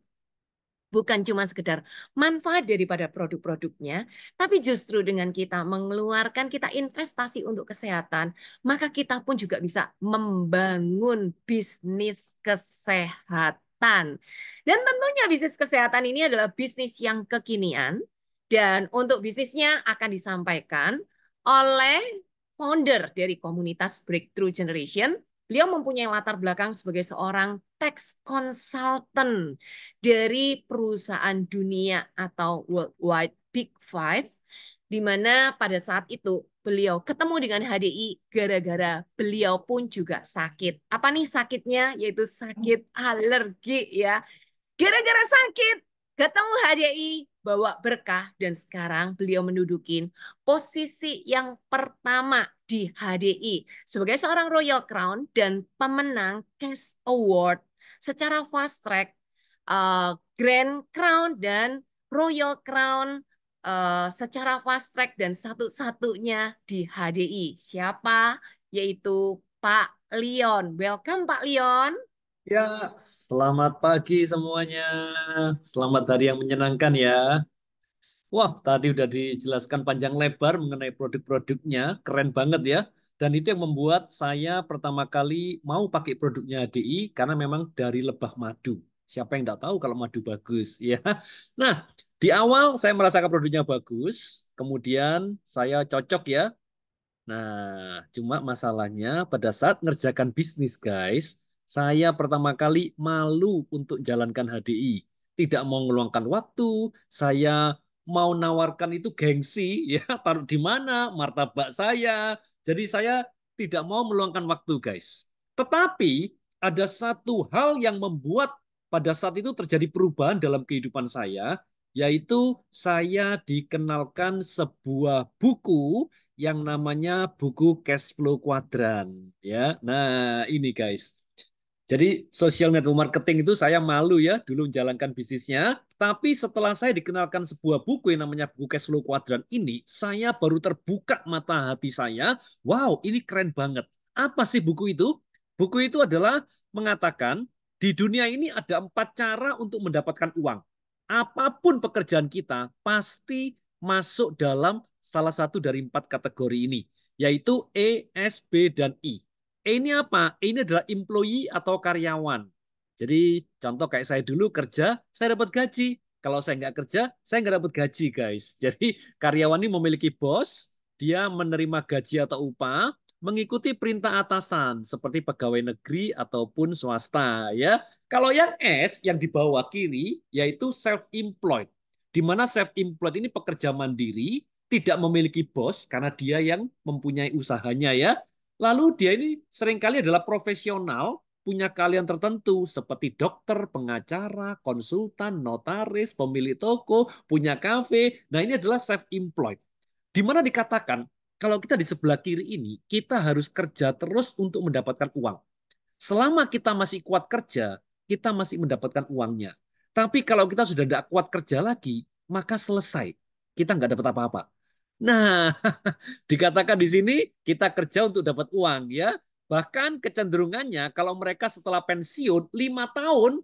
bukan cuma sekedar manfaat daripada produk-produknya, tapi justru dengan kita mengeluarkan, kita investasi untuk kesehatan, maka kita pun juga bisa membangun bisnis kesehatan. Dan tentunya bisnis kesehatan ini adalah bisnis yang kekinian, dan untuk bisnisnya akan disampaikan oleh founder dari komunitas Breakthrough Generation. Beliau mempunyai latar belakang sebagai seorang tax consultant dari perusahaan dunia atau worldwide Big Five, di mana pada saat itu beliau ketemu dengan HDI gara-gara beliau pun juga sakit. Apa nih sakitnya? Yaitu sakit alergi ya. Gara-gara sakit, ketemu HDI, bawa berkah, dan sekarang beliau menduduki posisi yang pertama di HDI sebagai seorang Royal Crown dan pemenang Cash Award secara fast track, Grand Crown dan Royal Crown secara fast track dan satu-satunya di HDI. Siapa? Yaitu Pak Leon. Welcome Pak Leon. Ya, selamat pagi semuanya. Selamat hari yang menyenangkan ya. Wah, tadi udah dijelaskan panjang lebar mengenai produk-produknya. Keren banget ya. Dan itu yang membuat saya pertama kali mau pakai produknya HDI karena memang dari lebah madu. Siapa yang nggak tahu kalau madu bagus ya. Nah, di awal saya merasakan produknya bagus. Kemudian saya cocok ya. Nah, cuma masalahnya pada saat ngerjakan bisnis, guys, saya pertama kali malu untuk jalankan HDI. Tidak mau ngeluangkan waktu, saya mau nawarkan itu gengsi, ya taruh di mana martabak saya. Jadi saya tidak mau meluangkan waktu, guys. Tetapi ada satu hal yang membuat pada saat itu terjadi perubahan dalam kehidupan saya, yaitu saya dikenalkan sebuah buku yang namanya buku Cash Flow Quadrant ya. Nah, ini guys. Jadi social network marketing itu saya malu ya dulu menjalankan bisnisnya, tapi setelah saya dikenalkan sebuah buku yang namanya buku Cash Flow Quadrant ini, saya baru terbuka mata hati saya. Wow, ini keren banget. Apa sih buku itu? Buku itu adalah mengatakan di dunia ini ada 4 cara untuk mendapatkan uang. Apapun pekerjaan kita pasti masuk dalam salah satu dari 4 kategori ini, yaitu E, S, B, dan I. E ini apa? E ini adalah employee atau karyawan. Jadi contoh kayak saya dulu kerja, saya dapat gaji. Kalau saya nggak kerja, saya nggak dapat gaji, guys. Jadi karyawan ini memiliki bos, dia menerima gaji atau upah, mengikuti perintah atasan seperti pegawai negeri ataupun swasta, ya. Kalau yang S, yang di bawah kiri, yaitu self-employed. Di mana self-employed ini pekerja mandiri, tidak memiliki bos karena dia yang mempunyai usahanya ya. Lalu dia ini seringkali adalah profesional, punya keahlian tertentu seperti dokter, pengacara, konsultan, notaris, pemilik toko, punya kafe. Nah, ini adalah self-employed. Di mana dikatakan kalau kita di sebelah kiri ini, kita harus kerja terus untuk mendapatkan uang. Selama kita masih kuat kerja, kita masih mendapatkan uangnya. Tapi kalau kita sudah tidak kuat kerja lagi, maka selesai. Kita nggak dapat apa-apa. Nah, dikatakan di sini kita kerja untuk dapat uang ya. Bahkan kecenderungannya kalau mereka setelah pensiun 5 tahun,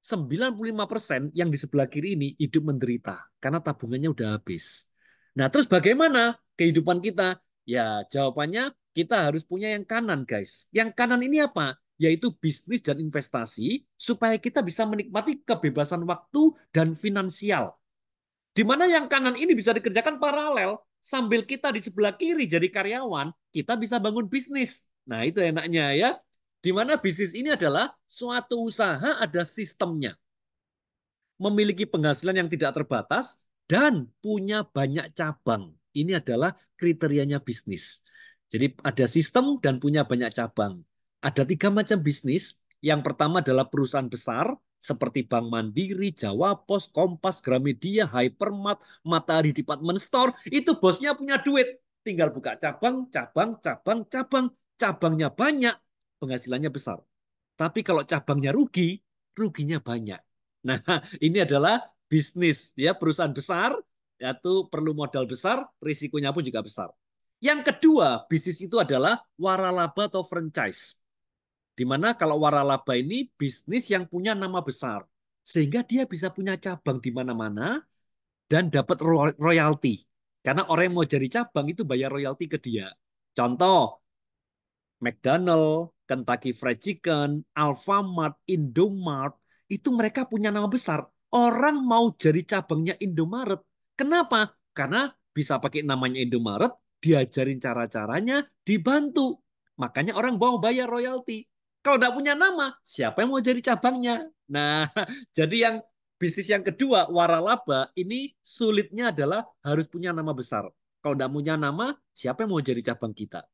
95% yang di sebelah kiri ini hidup menderita karena tabungannya udah habis. Nah, terus bagaimana kehidupan kita? Ya, jawabannya kita harus punya yang kanan, guys. Yang kanan ini apa? Yaitu bisnis dan investasi supaya kita bisa menikmati kebebasan waktu dan finansial. Di mana yang kanan ini bisa dikerjakan paralel sambil kita di sebelah kiri jadi karyawan, kita bisa bangun bisnis. Nah, itu enaknya ya. Di mana bisnis ini adalah suatu usaha ada sistemnya, memiliki penghasilan yang tidak terbatas, dan punya banyak cabang. Ini adalah kriterianya bisnis. Jadi ada sistem dan punya banyak cabang. Ada 3 macam bisnis. Yang pertama adalah perusahaan besar, seperti Bank Mandiri, Jawa Pos, Kompas, Gramedia, Hypermart, Matahari Department Store. Itu bosnya punya duit. Tinggal buka cabang, cabang, cabang, cabang. Cabangnya banyak, penghasilannya besar. Tapi kalau cabangnya rugi, ruginya banyak. Nah, ini adalah bisnis ya, perusahaan besar yaitu perlu modal besar, risikonya pun juga besar. Yang kedua, bisnis itu adalah waralaba atau franchise. Di mana kalau waralaba ini bisnis yang punya nama besar, sehingga dia bisa punya cabang di mana-mana dan dapat royalti. Karena orang yang mau jadi cabang itu bayar royalti ke dia. Contoh, McDonald, Kentucky Fried Chicken, Alfamart, Indomart, itu mereka punya nama besar. Orang mau jadi cabangnya Indomaret. Kenapa? Karena bisa pakai namanya Indomaret, diajarin cara-caranya, dibantu. Makanya orang mau bayar royalti. Kalau nggak punya nama, siapa yang mau jadi cabangnya? Nah, jadi yang bisnis yang kedua, waralaba, ini sulitnya adalah harus punya nama besar. Kalau nggak punya nama, siapa yang mau jadi cabang kita?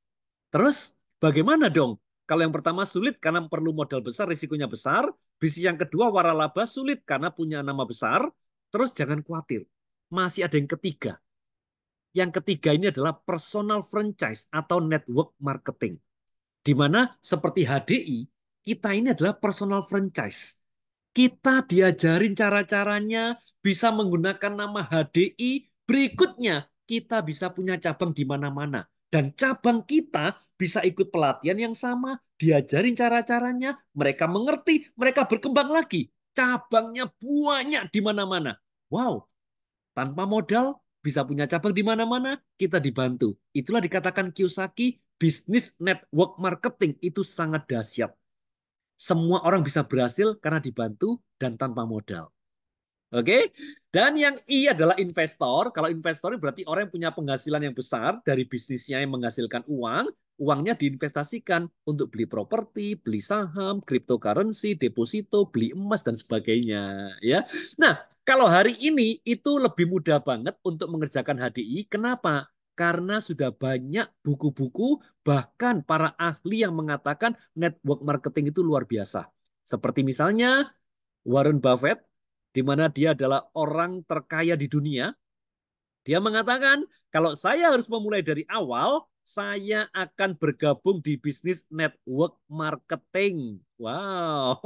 Terus bagaimana dong? Kalau yang pertama sulit karena perlu modal besar, risikonya besar. Bisnis yang kedua waralaba sulit karena punya nama besar. Terus jangan khawatir, masih ada yang ketiga. Yang ketiga ini adalah personal franchise atau network marketing. Di mana seperti HDI, kita ini adalah personal franchise. Kita diajarin cara-caranya, bisa menggunakan nama HDI. Berikutnya, kita bisa punya cabang di mana-mana. Dan cabang kita bisa ikut pelatihan yang sama, diajarin cara-caranya, mereka mengerti, mereka berkembang lagi. Cabangnya banyak di mana-mana. Wow, tanpa modal bisa punya cabang di mana-mana, kita dibantu. Itulah dikatakan Kiyosaki, bisnis network marketing itu sangat dahsyat. Semua orang bisa berhasil karena dibantu dan tanpa modal. Oke, dan yang I adalah investor. Kalau investor berarti orang yang punya penghasilan yang besar dari bisnisnya yang menghasilkan uang, uangnya diinvestasikan untuk beli properti, beli saham, cryptocurrency, deposito, beli emas dan sebagainya. Ya, nah kalau hari ini itu lebih mudah banget untuk mengerjakan HDI. Kenapa? Karena sudah banyak buku-buku, bahkan para ahli yang mengatakan network marketing itu luar biasa. Seperti misalnya Warren Buffett, di mana dia adalah orang terkaya di dunia. Dia mengatakan, kalau saya harus memulai dari awal, saya akan bergabung di bisnis network marketing. Wow,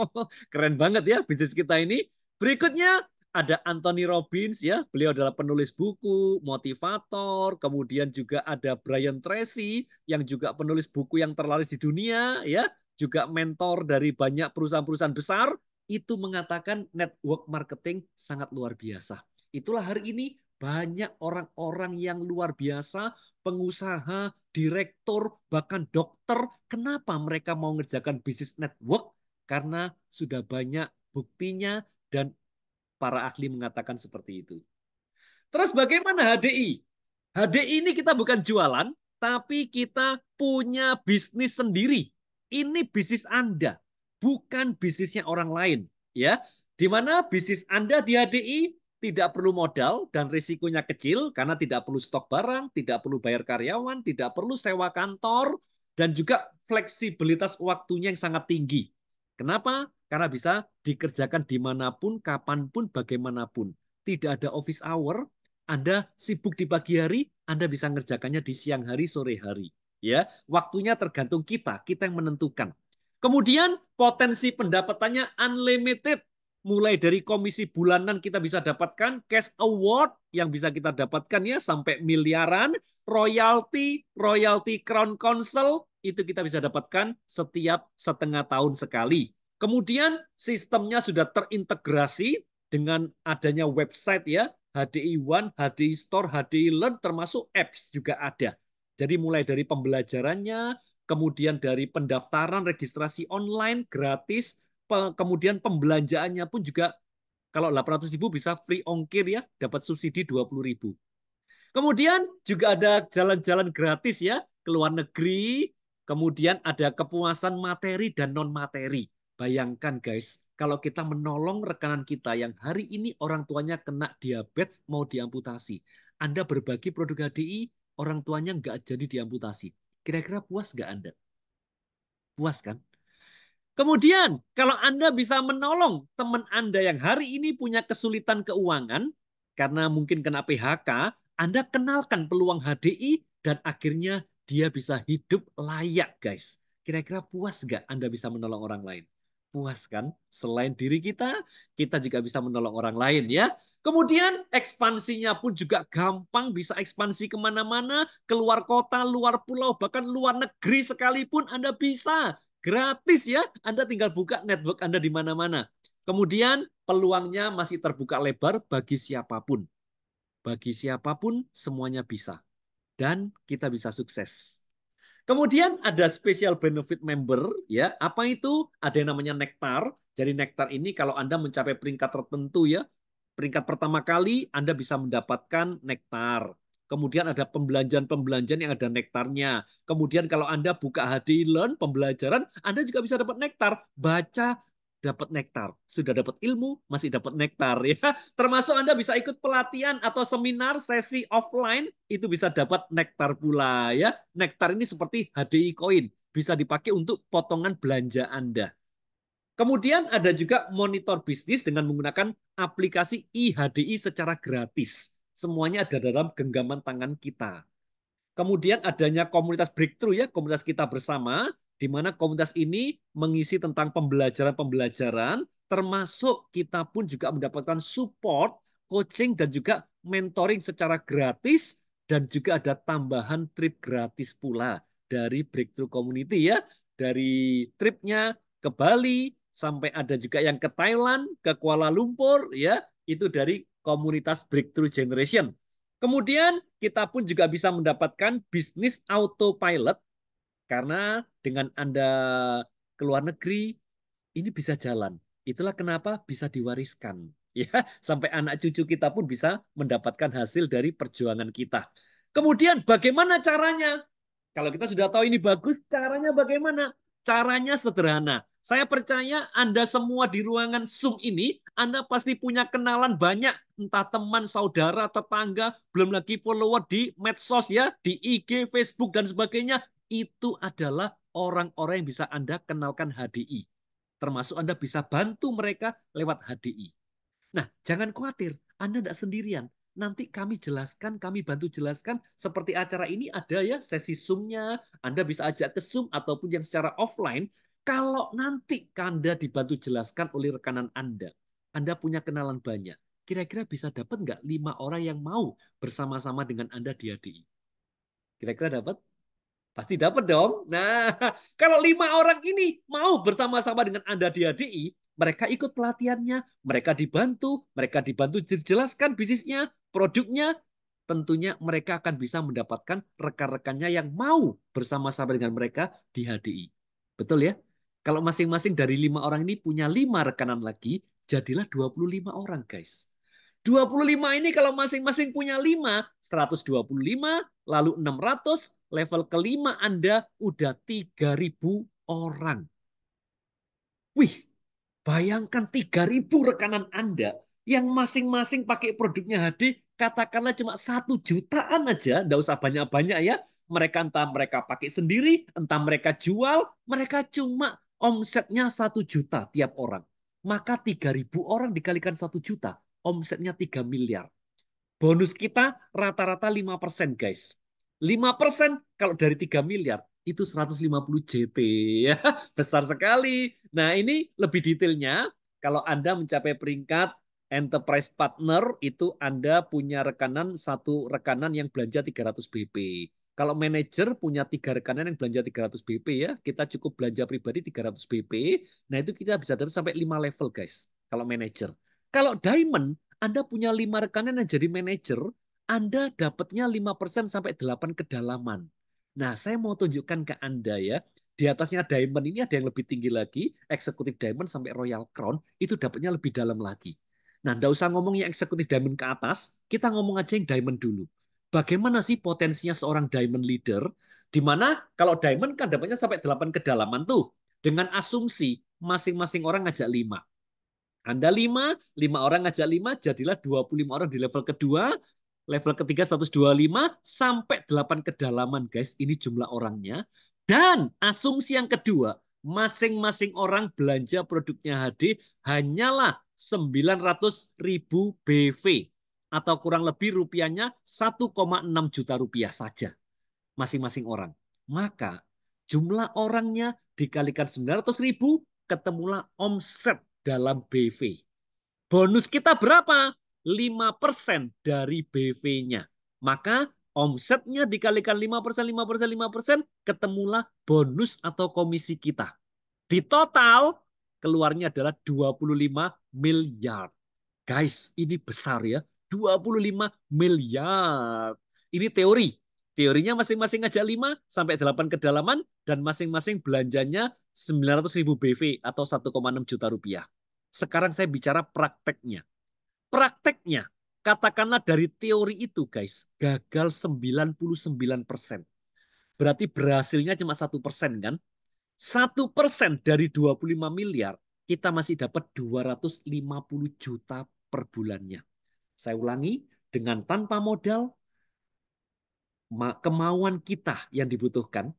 keren banget ya bisnis kita ini. Berikutnya ada Anthony Robbins ya, beliau adalah penulis buku, motivator, kemudian juga ada Brian Tracy yang juga penulis buku yang terlaris di dunia ya, juga mentor dari banyak perusahaan-perusahaan besar, itu mengatakan network marketing sangat luar biasa. Itulah hari ini banyak orang-orang yang luar biasa, pengusaha, direktur, bahkan dokter. Kenapa mereka mau mengerjakan bisnis network? Karena sudah banyak buktinya dan para ahli mengatakan seperti itu. Terus bagaimana HDI? HDI ini kita bukan jualan, tapi kita punya bisnis sendiri. Ini bisnis Anda, bukan bisnisnya orang lain. Ya, di mana bisnis Anda di HDI tidak perlu modal dan risikonya kecil karena tidak perlu stok barang, tidak perlu bayar karyawan, tidak perlu sewa kantor, dan juga fleksibilitas waktunya yang sangat tinggi. Kenapa? Karena bisa dikerjakan dimanapun, kapanpun, bagaimanapun. Tidak ada office hour, Anda sibuk di pagi hari, Anda bisa mengerjakannya di siang hari, sore hari. Ya, waktunya tergantung kita yang menentukan. Kemudian potensi pendapatannya unlimited. Mulai dari komisi bulanan kita bisa dapatkan, cash award yang bisa kita dapatkan ya sampai miliaran, royalti, crown council itu kita bisa dapatkan setiap setengah tahun sekali. Kemudian sistemnya sudah terintegrasi dengan adanya website ya, HDI One, HDI Store, HDI Learn, termasuk apps juga ada. Jadi mulai dari pembelajarannya, kemudian dari pendaftaran, registrasi online, gratis, kemudian pembelanjaannya pun juga kalau 800.000 bisa free ongkir ya, dapat subsidi 20.000. Kemudian juga ada jalan-jalan gratis ya, ke luar negeri, kemudian ada kepuasan materi dan non-materi. Bayangkan guys, kalau kita menolong rekanan kita yang hari ini orang tuanya kena diabetes mau diamputasi. Anda berbagi produk HDI, orang tuanya nggak jadi diamputasi. Kira-kira puas nggak Anda? Puas kan? Kemudian, kalau Anda bisa menolong teman Anda yang hari ini punya kesulitan keuangan, karena mungkin kena PHK, Anda kenalkan peluang HDI, dan akhirnya dia bisa hidup layak, guys. Kira-kira puas nggak Anda bisa menolong orang lain? Puas kan? Selain diri kita juga bisa menolong orang lain ya. Kemudian ekspansinya pun juga gampang, bisa ekspansi kemana-mana, keluar kota, luar pulau, bahkan luar negeri sekalipun Anda bisa. Gratis ya, Anda tinggal buka network Anda di mana-mana. Kemudian peluangnya masih terbuka lebar bagi siapapun. Bagi siapapun semuanya bisa. Dan kita bisa sukses. Kemudian ada special benefit member ya. Apa itu? Ada yang namanya nektar. Jadi nektar ini kalau Anda mencapai peringkat tertentu ya, peringkat pertama kali Anda bisa mendapatkan nektar. kemudian ada pembelanjaan-pembelanjaan yang ada nektarnya. Kemudian kalau Anda buka HDI Learn, pembelajaran, Anda juga bisa dapat nektar. Baca, dapat nektar. Sudah dapat ilmu, masih dapat nektar. Ya. Termasuk Anda bisa ikut pelatihan atau seminar, sesi offline, itu bisa dapat nektar pula. Ya. Nektar ini seperti HDI Coin. Bisa dipakai untuk potongan belanja Anda. Kemudian ada juga monitor bisnis dengan menggunakan aplikasi IHDI secara gratis. Semuanya ada dalam genggaman tangan kita. Kemudian adanya komunitas breakthrough ya, komunitas kita bersama, di mana komunitas ini mengisi tentang pembelajaran-pembelajaran, termasuk kita pun juga mendapatkan support, coaching, dan juga mentoring secara gratis, dan juga ada tambahan trip gratis pula dari Breakthrough Community ya, dari tripnya ke Bali, sampai ada juga yang ke Thailand, ke Kuala Lumpur, ya itu dari komunitas Breakthrough Generation. Kemudian kita pun juga bisa mendapatkan bisnis autopilot karena dengan Anda ke luar negeri ini bisa jalan. Itulah kenapa bisa diwariskan. Ya, sampai anak cucu kita pun bisa mendapatkan hasil dari perjuangan kita. Kemudian bagaimana caranya? Kalau kita sudah tahu ini bagus, caranya bagaimana? Caranya sederhana. Saya percaya Anda semua di ruangan Zoom ini, Anda pasti punya kenalan banyak, entah teman, saudara, tetangga, belum lagi follower di medsos ya, di IG, Facebook, dan sebagainya. Itu adalah orang-orang yang bisa Anda kenalkan HDI. Termasuk Anda bisa bantu mereka lewat HDI. Nah, jangan khawatir, Anda tidak sendirian. Nanti kami jelaskan, kami bantu jelaskan seperti acara ini ada ya sesi Zoom-nya. Anda bisa ajak ke Zoom ataupun yang secara offline. Kalau nanti Anda dibantu jelaskan oleh rekanan Anda punya kenalan banyak. Kira-kira bisa dapat nggak 5 orang yang mau bersama-sama dengan Anda di HDI? Kira-kira dapat? Pasti dapat dong. Nah, kalau 5 orang ini mau bersama-sama dengan Anda di HDI, mereka ikut pelatihannya, mereka dibantu dijelaskan bisnisnya, produknya, tentunya mereka akan bisa mendapatkan rekan-rekannya yang mau bersama-sama dengan mereka di HDI. Betul ya? Kalau masing-masing dari 5 orang ini punya 5 rekanan lagi, jadilah 25 orang, guys. 25 ini kalau masing-masing punya 5, 125, lalu 600, level kelima Anda udah 3.000 orang. Wih, bayangkan 3.000 rekanan Anda yang masing-masing pakai produknya HD, katakanlah cuma 1 jutaan aja, nggak usah banyak-banyak ya. Mereka entah mereka pakai sendiri, entah mereka jual, mereka cuma omsetnya 1 juta tiap orang. Maka 3.000 orang dikalikan 1 juta, omsetnya 3 miliar. Bonus kita rata-rata 5%, guys. 5% kalau dari 3 miliar itu 150 JT ya. Besar sekali. Nah, ini lebih detailnya kalau Anda mencapai peringkat enterprise partner itu Anda punya satu rekanan yang belanja 300 BP. Kalau manajer punya 3 rekanan yang belanja 300 BP ya, kita cukup belanja pribadi 300 BP. Nah, itu kita bisa dapat sampai 5 level, guys. Kalau manajer. Kalau diamond, Anda punya 5 rekanan yang jadi manajer, Anda dapatnya 5% sampai 8 kedalaman. Nah, saya mau tunjukkan ke Anda ya, di atasnya diamond ini ada yang lebih tinggi lagi, eksekutif diamond sampai royal crown, itu dapatnya lebih dalam lagi. Nah, enggak usah ngomong yang eksekutif diamond ke atas, kita ngomong aja yang diamond dulu. Bagaimana sih potensinya seorang diamond leader? Di mana kalau diamond kan dapatnya sampai 8 kedalaman tuh. Dengan asumsi masing-masing orang ngajak 5. Anda 5 orang ngajak 5, jadilah 25 orang di level kedua, level ketiga 125, sampai 8 kedalaman, guys. Ini jumlah orangnya. Dan asumsi yang kedua, masing-masing orang belanja produknya HD hanyalah 900.000 BV. Atau kurang lebih rupiahnya 1,6 juta rupiah saja. Masing-masing orang. Maka jumlah orangnya dikalikan 900.000, ketemulah omset dalam BV. Bonus kita berapa? 5% dari BV-nya. Maka omsetnya dikalikan 5%, 5%, 5%, ketemulah bonus atau komisi kita. Di total, keluarnya adalah 25 miliar. Guys, ini besar ya. 25 miliar. Ini teori. Teorinya masing-masing ngajak 5 sampai 8 kedalaman dan masing-masing belanjanya 900.000 BV atau 1,6 juta rupiah. Sekarang saya bicara prakteknya. Prakteknya, Katakanlah dari teori itu guys, gagal 99%. Berarti berhasilnya cuma 1% kan? 1% dari 25 miliar, kita masih dapat 250 juta per bulannya. Saya ulangi, dengan tanpa modal, kemauan kita yang dibutuhkan,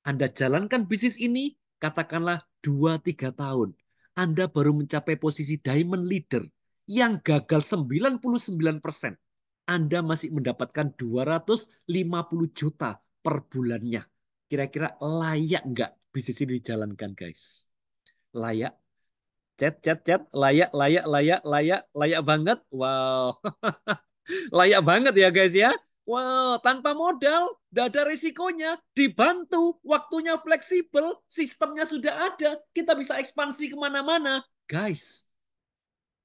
Anda jalankan bisnis ini, katakanlah 2-3 tahun. Anda baru mencapai posisi diamond leader yang gagal 99%. Anda masih mendapatkan 250 juta per bulannya. Kira-kira layak nggak bisnis ini dijalankan, guys? Layak? Chat. Layak, layak, layak, layak, layak banget. Wow. Layak banget ya guys ya. Wow, tanpa modal, tidak ada risikonya, dibantu, waktunya fleksibel, sistemnya sudah ada, kita bisa ekspansi kemana-mana. Guys,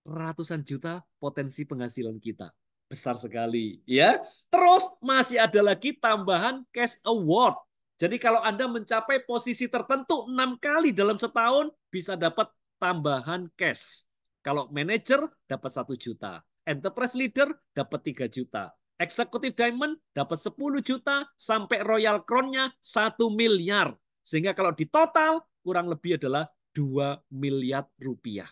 ratusan juta potensi penghasilan kita. Besar sekali. Ya. Terus masih ada lagi tambahan cash award. Jadi kalau Anda mencapai posisi tertentu 6 kali dalam setahun, bisa dapat tambahan cash. Kalau manager dapat 1 juta. Enterprise leader dapat 3 juta. Executive Diamond dapat 10 juta sampai Royal Crown-nya 1 miliar. Sehingga kalau di total kurang lebih adalah 2 miliar rupiah.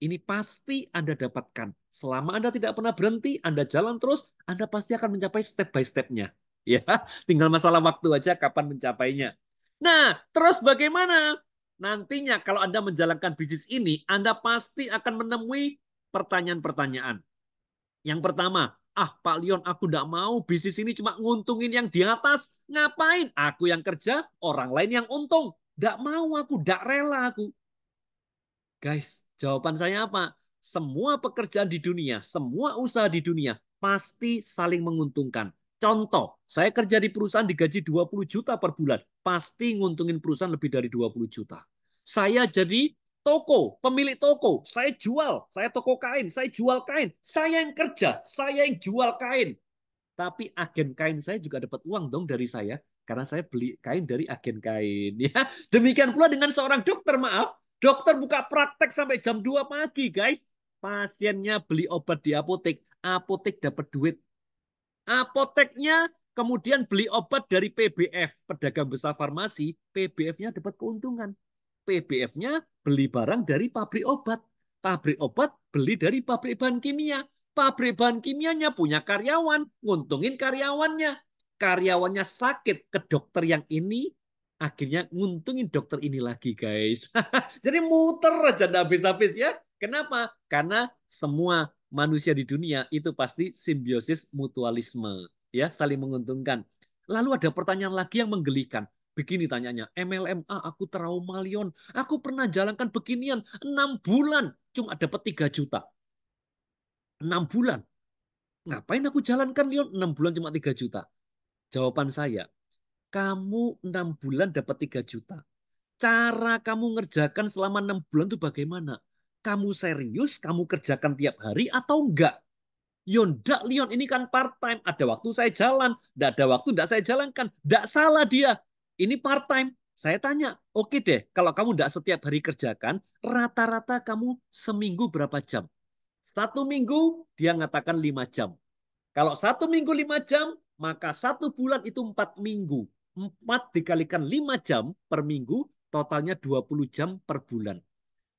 Ini pasti Anda dapatkan. Selama Anda tidak pernah berhenti, Anda jalan terus, Anda pasti akan mencapai step by step-nya. Ya, tinggal masalah waktu aja kapan mencapainya. Nah, terus bagaimana? Nantinya kalau Anda menjalankan bisnis ini, Anda pasti akan menemui pertanyaan-pertanyaan. Yang pertama, Pak Leon, aku tidak mau bisnis ini cuma nguntungin yang di atas. Ngapain? Aku yang kerja, orang lain yang untung. Tidak mau aku, tidak rela aku. Guys, jawaban saya apa? Semua pekerjaan di dunia, semua usaha di dunia pasti saling menguntungkan. Contoh, saya kerja di perusahaan digaji 20 juta per bulan. Pasti nguntungin perusahaan lebih dari 20 juta. Saya jadi toko, pemilik toko. Saya jual, saya toko kain, saya jual kain. Saya yang kerja, saya yang jual kain. Tapi agen kain saya juga dapat uang dong dari saya. Karena saya beli kain dari agen kain. Ya, demikian pula dengan seorang dokter, maaf. Dokter buka praktek sampai jam 2 pagi, guys. Pasiennya beli obat di apotek. Apotek dapat duit. Apoteknya kemudian beli obat dari PBF, pedagang besar farmasi. PBF-nya dapat keuntungan. PBF-nya beli barang dari pabrik obat. Pabrik obat beli dari pabrik bahan kimia. Pabrik bahan kimianya punya karyawan, nguntungin karyawannya. Karyawannya sakit ke dokter yang ini, akhirnya nguntungin dokter ini lagi, guys. Jadi muter aja nggak habis-habis ya. Kenapa? Karena semua manusia di dunia itu pasti simbiosis mutualisme, ya, saling menguntungkan. Lalu ada pertanyaan lagi yang menggelikan. Begini tanyanya, MLMA aku trauma Leon. Aku pernah jalankan beginian 6 bulan cuma dapat 3 juta. 6 bulan. Ngapain aku jalankan Leon? 6 bulan cuma 3 juta. Jawaban saya, kamu 6 bulan dapat 3 juta. Cara kamu ngerjakan selama 6 bulan itu bagaimana? Kamu serius, kamu kerjakan tiap hari atau enggak? Yondak Leon, ini kan part time. Ada waktu saya jalan, tidak ada waktu tidak saya jalankan. Tidak salah dia. Ini part time. Saya tanya, oke deh, kalau kamu tidak setiap hari kerjakan, rata-rata kamu seminggu berapa jam? 1 minggu dia ngatakan 5 jam. Kalau 1 minggu 5 jam, maka 1 bulan itu 4 minggu. 4 dikalikan 5 jam per minggu, totalnya 20 jam per bulan.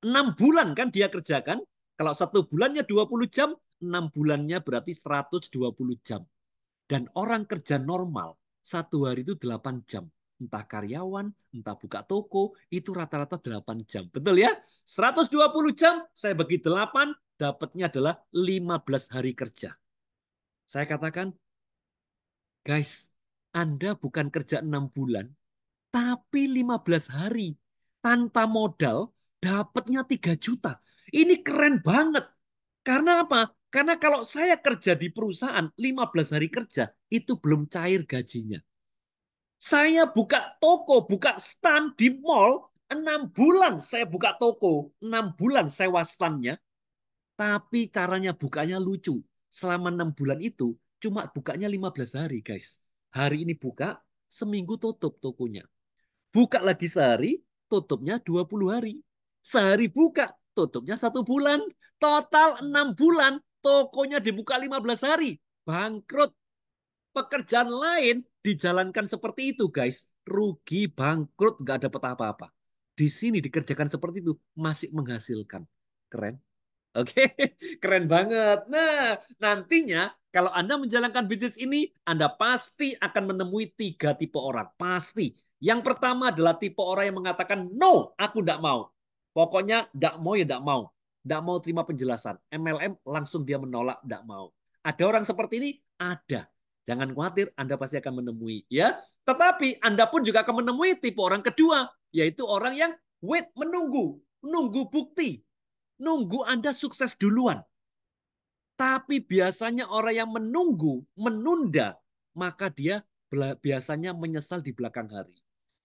6 bulan kan dia kerjakan. Kalau 1 bulannya 20 jam, 6 bulannya berarti 120 jam. Dan orang kerja normal, 1 hari itu 8 jam. Entah karyawan, entah buka toko, itu rata-rata 8 jam. Betul ya? 120 jam, saya bagi 8, dapatnya adalah 15 hari kerja. Saya katakan, guys, Anda bukan kerja 6 bulan, tapi 15 hari. Tanpa modal, dapatnya 3 juta. Ini keren banget. Karena apa? Karena kalau saya kerja di perusahaan 15 hari kerja, itu belum cair gajinya. Saya buka toko, buka stand di mall, 6 bulan saya buka toko, 6 bulan sewa standnya, tapi caranya bukanya lucu. Selama 6 bulan itu, cuma bukanya 15 hari, guys. Hari ini buka, seminggu tutup tokonya. Buka lagi sehari, tutupnya 20 hari. Sehari buka, tutupnya 1 bulan. Total 6 bulan, tokonya dibuka 15 hari, bangkrut. Pekerjaan lain dijalankan seperti itu, guys. Rugi, bangkrut, nggak dapat apa-apa. Di sini dikerjakan seperti itu, masih menghasilkan. Keren. Oke, keren banget. Nah, nantinya kalau Anda menjalankan bisnis ini, Anda pasti akan menemui 3 tipe orang. Pasti. Yang pertama adalah tipe orang yang mengatakan, no, aku tidak mau. Pokoknya tidak mau ya tidak mau. Tidak mau terima penjelasan. MLM langsung dia menolak, tidak mau. Ada orang seperti ini? Ada. Jangan khawatir, Anda pasti akan menemui. Ya, tetapi Anda pun juga akan menemui tipe orang kedua, yaitu orang yang wait, menunggu. Menunggu bukti. Nunggu Anda sukses duluan. Tapi biasanya orang yang menunggu, menunda, maka dia biasanya menyesal di belakang hari.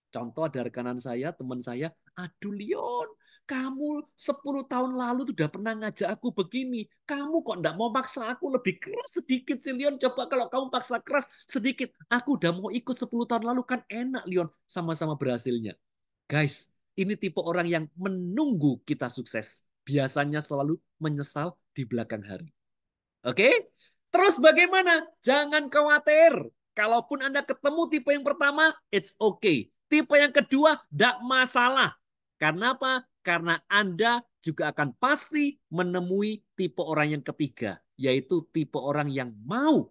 Contoh ada rekanan saya, teman saya, aduh Leon, kamu 10 tahun lalu sudah pernah ngajak aku begini. Kamu kok enggak mau paksa aku lebih keras sedikit sih Leon. Coba kalau kamu paksa keras sedikit. Aku udah mau ikut 10 tahun lalu kan enak Leon. Sama-sama berhasilnya. Guys, ini tipe orang yang menunggu kita sukses. Biasanya selalu menyesal di belakang hari. Oke? Terus bagaimana? Jangan khawatir. Kalaupun Anda ketemu tipe yang pertama, it's okay. Tipe yang kedua, tidak masalah. Karena apa? Karena Anda juga akan pasti menemui tipe orang yang ketiga, yaitu tipe orang yang mau.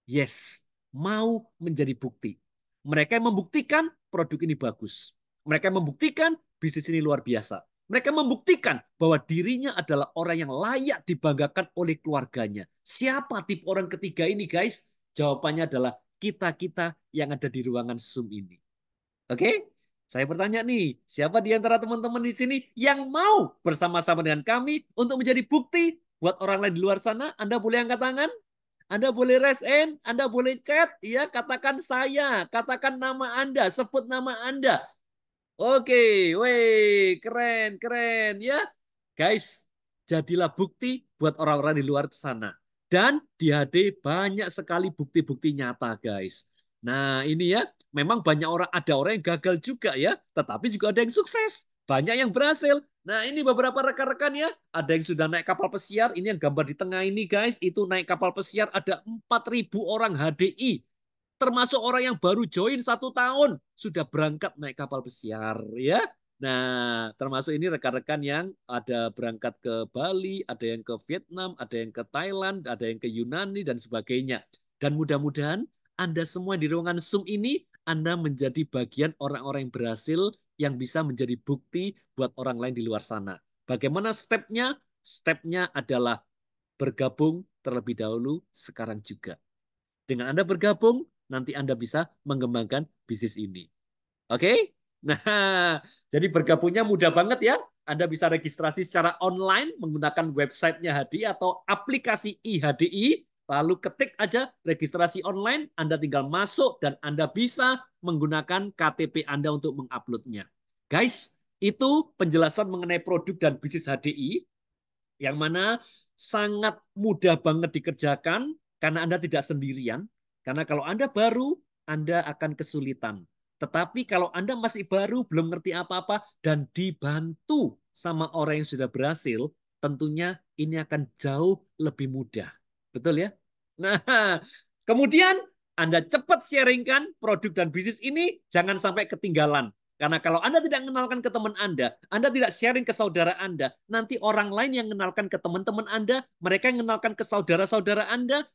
Yes, mau menjadi bukti. Mereka yang membuktikan produk ini bagus. Mereka yang membuktikan bisnis ini luar biasa. Mereka membuktikan bahwa dirinya adalah orang yang layak dibanggakan oleh keluarganya. Siapa tipe orang ketiga ini, guys? Jawabannya adalah kita-kita yang ada di ruangan Zoom ini. Oke? Saya bertanya nih, siapa di antara teman-teman di sini yang mau bersama-sama dengan kami untuk menjadi bukti buat orang lain di luar sana? Anda boleh angkat tangan? Anda boleh raise hand, Anda boleh chat, ya katakan saya, katakan nama Anda, sebut nama Anda. Oke, weh, keren, keren ya. Guys, jadilah bukti buat orang-orang di luar sana. Dan di HD banyak sekali bukti-bukti nyata, guys. Nah, ini ya, memang banyak orang, ada orang yang gagal juga ya, tetapi juga ada yang sukses. Banyak yang berhasil. Nah, ini beberapa rekan-rekan ya, ada yang sudah naik kapal pesiar, ini yang gambar di tengah ini, guys, itu naik kapal pesiar, ada 4.000 orang HDI. Termasuk orang yang baru join 1 tahun sudah berangkat naik kapal pesiar ya. Nah, termasuk ini rekan-rekan yang ada berangkat ke Bali, ada yang ke Vietnam, ada yang ke Thailand, ada yang ke Yunani dan sebagainya. Dan mudah-mudahan Anda semua di ruangan Zoom ini Anda menjadi bagian orang-orang yang berhasil yang bisa menjadi bukti buat orang lain di luar sana. Bagaimana stepnya? Stepnya adalah bergabung terlebih dahulu sekarang juga. Dengan Anda bergabung, nanti Anda bisa mengembangkan bisnis ini. Oke? Nah, jadi bergabungnya mudah banget ya. Anda bisa registrasi secara online menggunakan websitenya HDI atau aplikasi iHDI. Lalu ketik aja registrasi online, Anda tinggal masuk dan Anda bisa menggunakan KTP Anda untuk menguploadnya. Guys, itu penjelasan mengenai produk dan bisnis HDI yang mana sangat mudah banget dikerjakan karena Anda tidak sendirian. Karena kalau Anda baru, Anda akan kesulitan. Tetapi kalau Anda masih baru, belum ngerti apa-apa, dan dibantu sama orang yang sudah berhasil, tentunya ini akan jauh lebih mudah. Betul ya? Nah, kemudian Anda cepat sharingkan produk dan bisnis ini, jangan sampai ketinggalan. Karena kalau Anda tidak mengenalkan ke teman Anda tidak sharing ke saudara Anda, nanti orang lain yang mengenalkan ke teman-teman Anda, mereka yang mengenalkan ke saudara-saudara Anda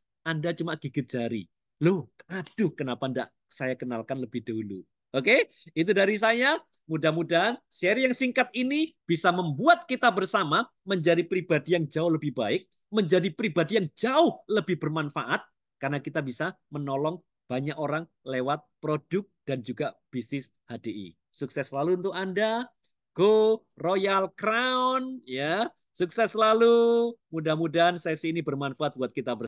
cuma gigit jari. Loh, aduh, kenapa enggak saya kenalkan lebih dulu? Oke, itu dari saya. Mudah-mudahan sharing yang singkat ini bisa membuat kita bersama menjadi pribadi yang jauh lebih baik, menjadi pribadi yang jauh lebih bermanfaat, karena kita bisa menolong banyak orang lewat produk dan juga bisnis HDI. Sukses selalu untuk Anda. Go Royal Crown ya. Sukses selalu. Mudah-mudahan sesi ini bermanfaat buat kita bersama.